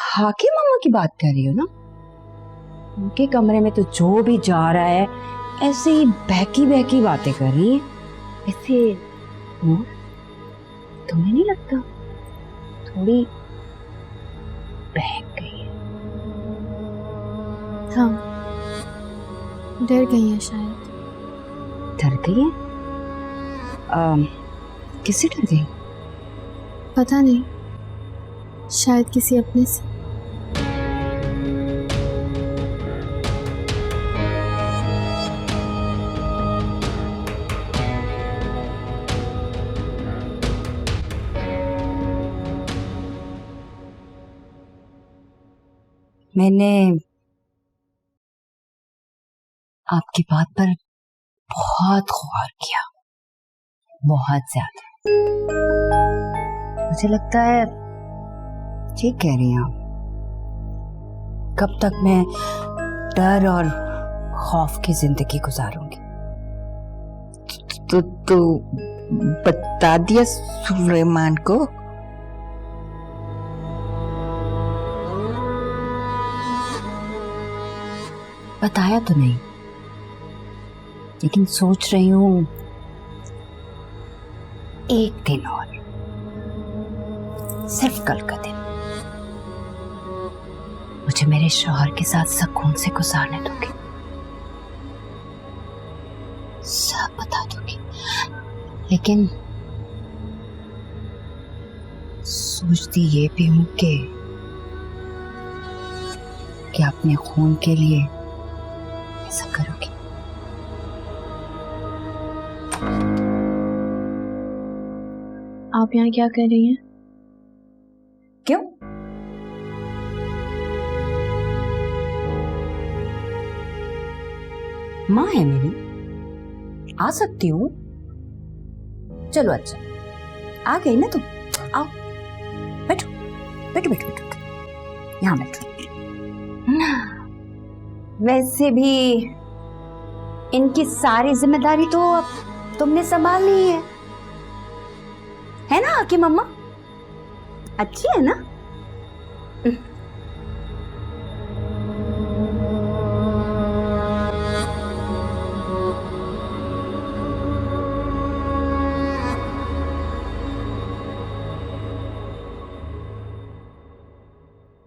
हाकिम मामा की बात कर रही हो ना? उनके कमरे में तो जो भी जा रहा है ऐसे ही बहकी बहकी बातें कर रही है। ऐसे तुम्हें नहीं लगता थोड़ी बहक गई है? हाँ, डर गई है शायद। डर गई है? किससे डर गई? पता नहीं, शायद किसी अपने से। मैंने आपकी बात पर बहुत गौर किया, बहुत ज्यादा। मुझे लगता है ठीक कह रही हैं आप। कब तक मैं डर और खौफ की जिंदगी गुजारूंगी? तो बता दिया सुलेमान को? बताया तो नहीं, लेकिन सोच रही हूं एक दिन और, सिर्फ कल का दिन मुझे मेरे शौहर के साथ सुकून से गुजारने दूंगी, सब बता दूंगी। लेकिन सोचती ये भी हूं कि अपने खून के लिए ऐसा करोगी। आप यहाँ क्या कर रही हैं? क्यों? माँ है मेरी, आ सकती हूँ। चलो अच्छा, आ गई ना तुम, आओ बैठो बैठो बैठो बैठो, यहाँ बैठो। वैसे भी इनकी सारी जिम्मेदारी तो अब तुमने संभाल ली है ना आकी मम्मा? अच्छी है ना?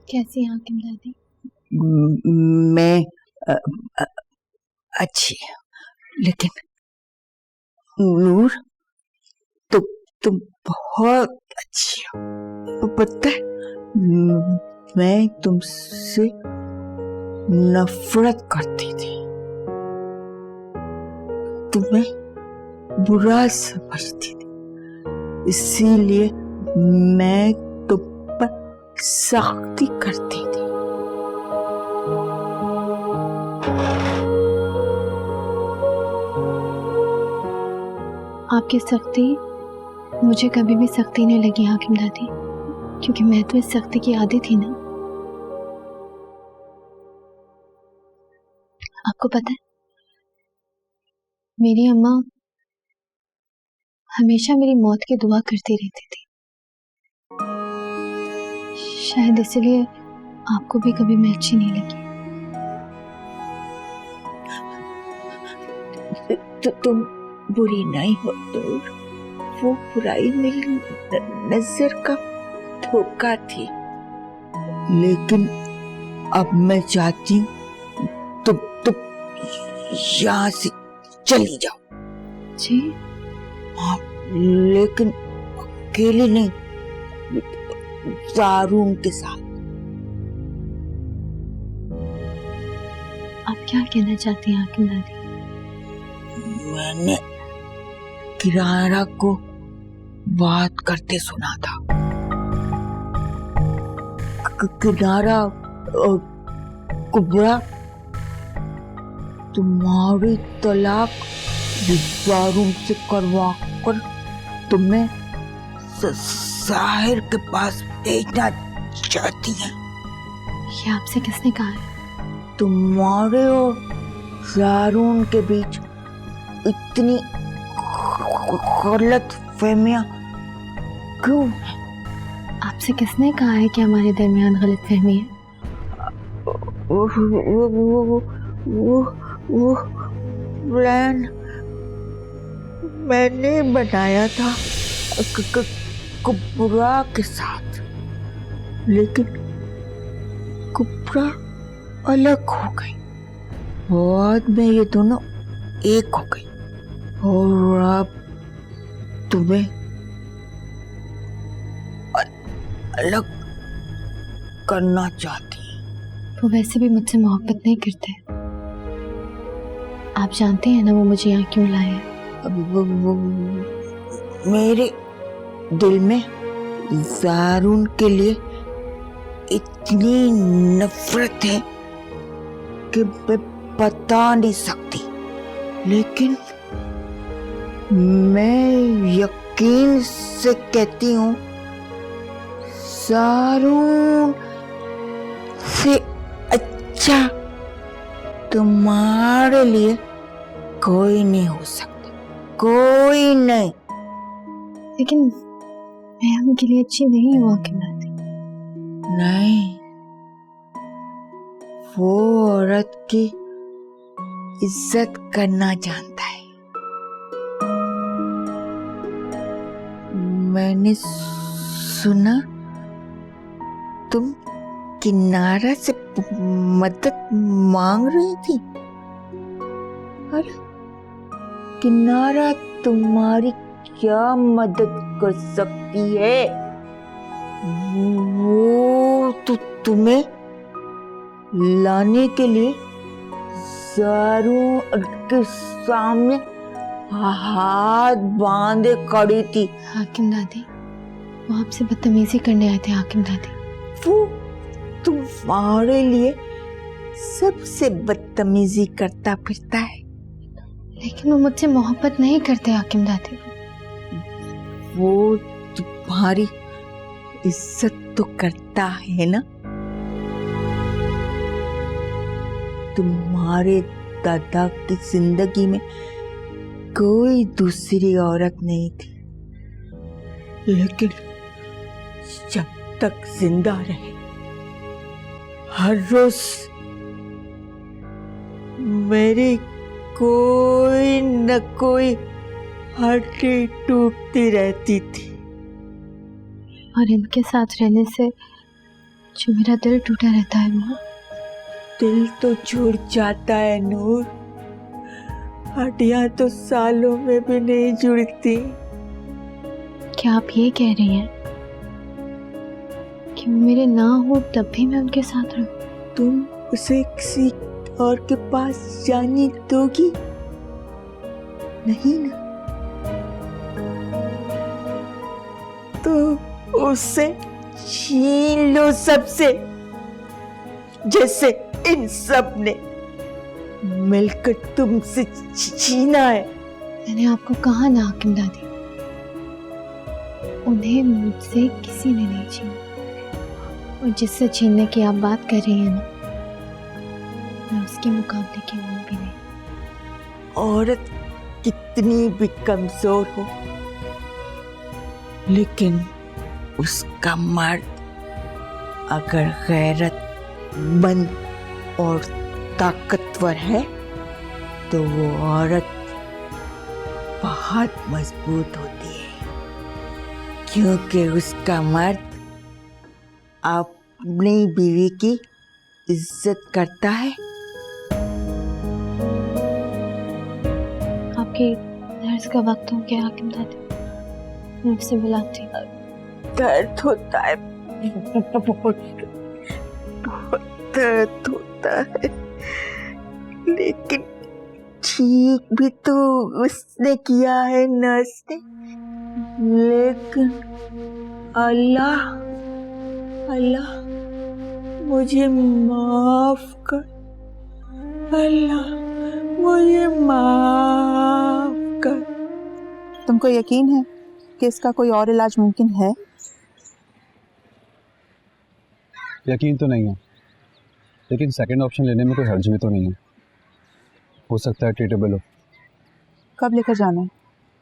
कैसी हैं हाकिम दादी? मैं अच्छी, लेकिन नूर तुम बहुत अच्छी हो। पता है मैं तुमसे नफरत करती थी, तुम्हें बुरा समझती थी, इसीलिए मैं तुम पर सख्ती करती थी। आपकी सख्ती मुझे कभी भी सख्ती नहीं लगी हाकिम दादी, क्योंकि मैं तो इस सख्ती की आदी थी ना। आपको पता है मेरी अम्मा हमेशा मेरी मौत की दुआ करती रहती थी। शायद इसलिए आपको भी कभी मैं अच्छी नहीं लगी। तो तुम बुरी नहीं हो दूर, वो बुराई मेरी नजर का धोखा थी, लेकिन अब मैं चाहती हूँ तुम यहाँ से चली जाओ। जी? हाँ, लेकिन अकेले नहीं, जारून के साथ। आप क्या कहना चाहती हैं हाकिम दादी? मैंने किरारा को बात करते सुना था। किरारा कुबरा तुम्हारी तलाक जारून से करवा कर तुम्हें साहिर के पास भेजना चाहती है। ये आपसे किसने कहा है? तुम्हारे और जारून के बीच इतनी गलत फहमियां क्यों है? आपसे किसने कहा है कि हमारे दरमियान गलत फहमी है? वो प्लान मैंने बनाया था कुबरा के साथ, लेकिन कुबरा अलग हो गई। बाद में ये दोनों एक हो गई और अब तुम्हें अलग करना चाहती है। वो वैसे भी मुझसे मोहब्बत नहीं करते। आप जानते हैं ना वो मुझे यहाँ क्यों लाए हैं? मेरे दिल में जारून के लिए इतनी नफरत है कि मैं बता नहीं सकती, लेकिन मैं यकीन से कहती हूँ जारून से अच्छा तुम्हारे लिए कोई नहीं हो सकता, कोई नहीं। लेकिन मैं उनके लिए अच्छी नहीं हूँ हाकिम दादी। नहीं, वो औरत की इज्जत करना जानता है। मैंने सुना तुम किनारा से मदद मांग रही थी। अरे किनारा तुम्हारी क्या मदद कर सकती है? वो तो तुम्हें लाने के लिए जारून के सामने हाथ बांधे खड़ी थी। हाकिम दादी, वो आपसे बदतमीजी करने आए थे हाकिम दादी। वो तुम्हारे लिए सबसे बदतमीजी करता फिरता है, लेकिन वो मुझसे मोहब्बत नहीं करते हाकिम दादी। वो तुम्हारी इज्जत तो करता है ना? तुम्हारे दादा की जिंदगी में कोई दूसरी औरत नहीं थी, लेकिन जब तक जिंदा रहे हर रोज मेरी कोई न कोई हड्डी टूटती रहती थी। और इनके साथ रहने से जो मेरा दिल टूटा रहता है माँ। दिल तो छूट जाता है नूर, हड्डियां तो सालों में भी नहीं जुड़ती। क्या आप ये कह रही हैं कि वो मेरे ना हो तब भी मैं उनके साथ रहूं? तुम उसे किसी और के पास जाने दोगी नहीं ना? तो उसे छीन लो सबसे, जैसे इन सब ने मिलकर तुमसे छीना है। मैंने आपको कहा ना हाकिम दादी, उन्हें मुझसे किसी ने नहीं छीना। और जिससे छीनने की आप बात कर रही हैं ना, मैं उसके मुकाबले की हूं भी नहीं। औरत कितनी भी कमजोर हो, लेकिन उसका मर्द अगर गैरतमंद और ताकतवर है तो वो औरत बहुत मजबूत होती है, क्योंकि उसका मर्द अपनी बीवी की इज्जत करता है। आपके दर्द का वक्त हो गया हाकिम दादी, मैं आपसे बुलाती हूँ। दर्द होता है, बहुत दर्द होता है, लेकिन ठीक भी तो उसने किया है नर्स ने। लेकिन अल्लाह अल्लाह मुझे माफ कर, अल्लाह मुझे माफ कर। तुमको यकीन है कि इसका कोई और इलाज मुमकिन है? यकीन तो नहीं है, लेकिन सेकंड ऑप्शन लेने में कोई हर्ज भी तो नहीं है। हो सकता है ट्रीटेबल हो। कब लेकर जाना है?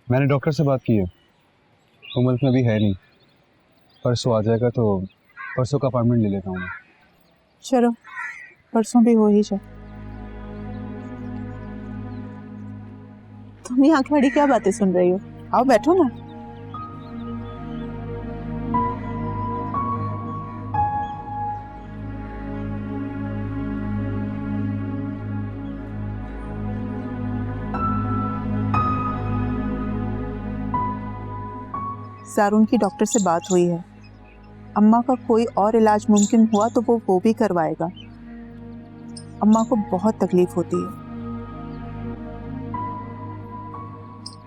मैंने डॉक्टर से बात की है, वो मुल्क में भी है नहीं। परसों आ जाएगा तो परसों का अपॉइंटमेंट ले लेता हूँ। चलो परसों भी हो ही जाए। तुम यहाँ खड़ी क्या बातें सुन रही हो? आओ बैठो ना। सारून की डॉक्टर से बात हुई है, अम्मा का कोई और इलाज मुमकिन हुआ तो वो भी करवाएगा। अम्मा को बहुत तकलीफ होती है।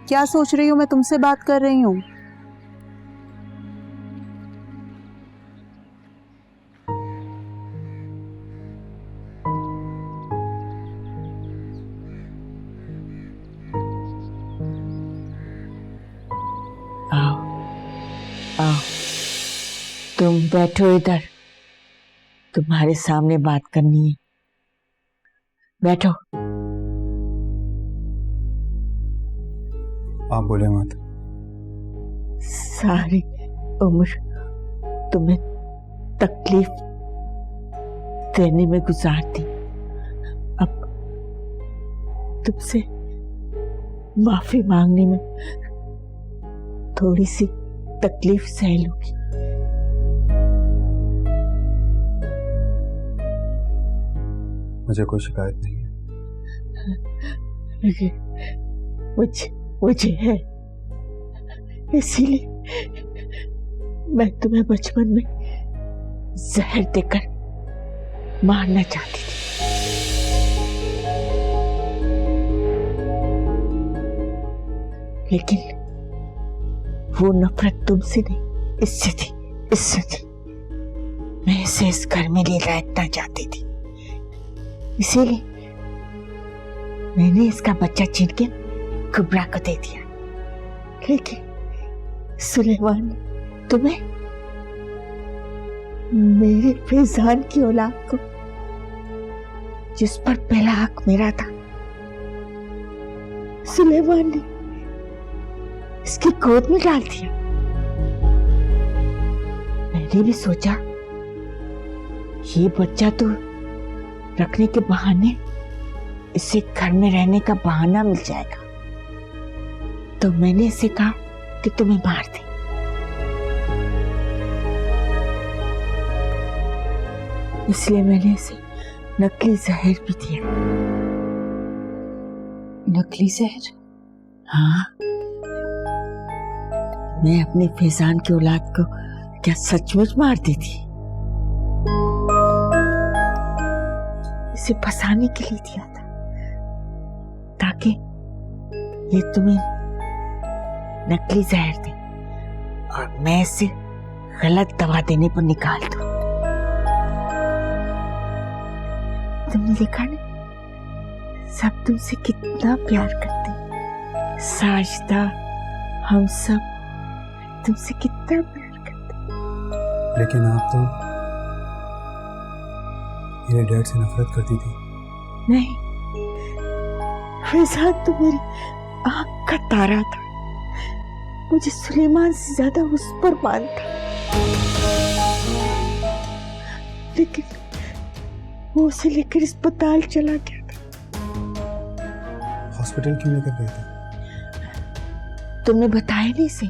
क्या सोच रही हो मैं तुमसे बात कर रही हूँ? आओ, तुम बैठो इधर, तुम्हारे सामने बात करनी है। बैठो। आप बोले मत। सारी उम्र तुम्हें तकलीफ देने में गुजार दी, अब तुमसे माफी मांगने में थोड़ी सी तकलीफ सह लूंगी। मुझे कोई शिकायत नहीं है। मुझे है, इसीलिए मैं तुम्हें बचपन में जहर देकर मारना चाहती थी। लेकिन वो नफरत तुमसे नहीं, इससे थी, इससे थी। मैं इसे इस घर में ले रहना चाहती थी, इसीलिए मैंने इसका बच्चा छीन के कुबरा को दे दिया। लेकिन सुलेमान ने तुम्हें, मेरे फैजान की औलाद को जिस पर पहला हक मेरा था, सुलेमान ने इसकी गोद में डाल दिया। मैंने भी सोचा ये बच्चा तो रखने के बहाने इसे घर में रहने का बहाना मिल जाएगा, तो मैंने इसे कहा कि तुम्हें मार दे। इसलिए मैंने इसे नकली जहर भी दिया। नकली जहर? हाँ, मैं अपने फैजान की औलाद को क्या सचमुच मार दी थी? इसे फंसाने के लिए दिया था, ताकि ये तुम्हें नकली जहर दे और मैं इसे गलत दवा देने पर निकाल दूं। तुमने देखा ना, सब तुमसे कितना प्यार करते हैं। साजिदा, हम सब तुमसे कितना प्यार करते हैं। लेकिन आप तो मेरे डैड से नफरत करती थी। नहीं, फैजान तो मेरी आंख का तारा था। मुझे सुलेमान से ज्यादा उस पर मान था, लेकिन वो उसे लेकर अस्पताल चला गया था। हॉस्पिटल क्यों लेकर गए थे? तुमने बताया नहीं से?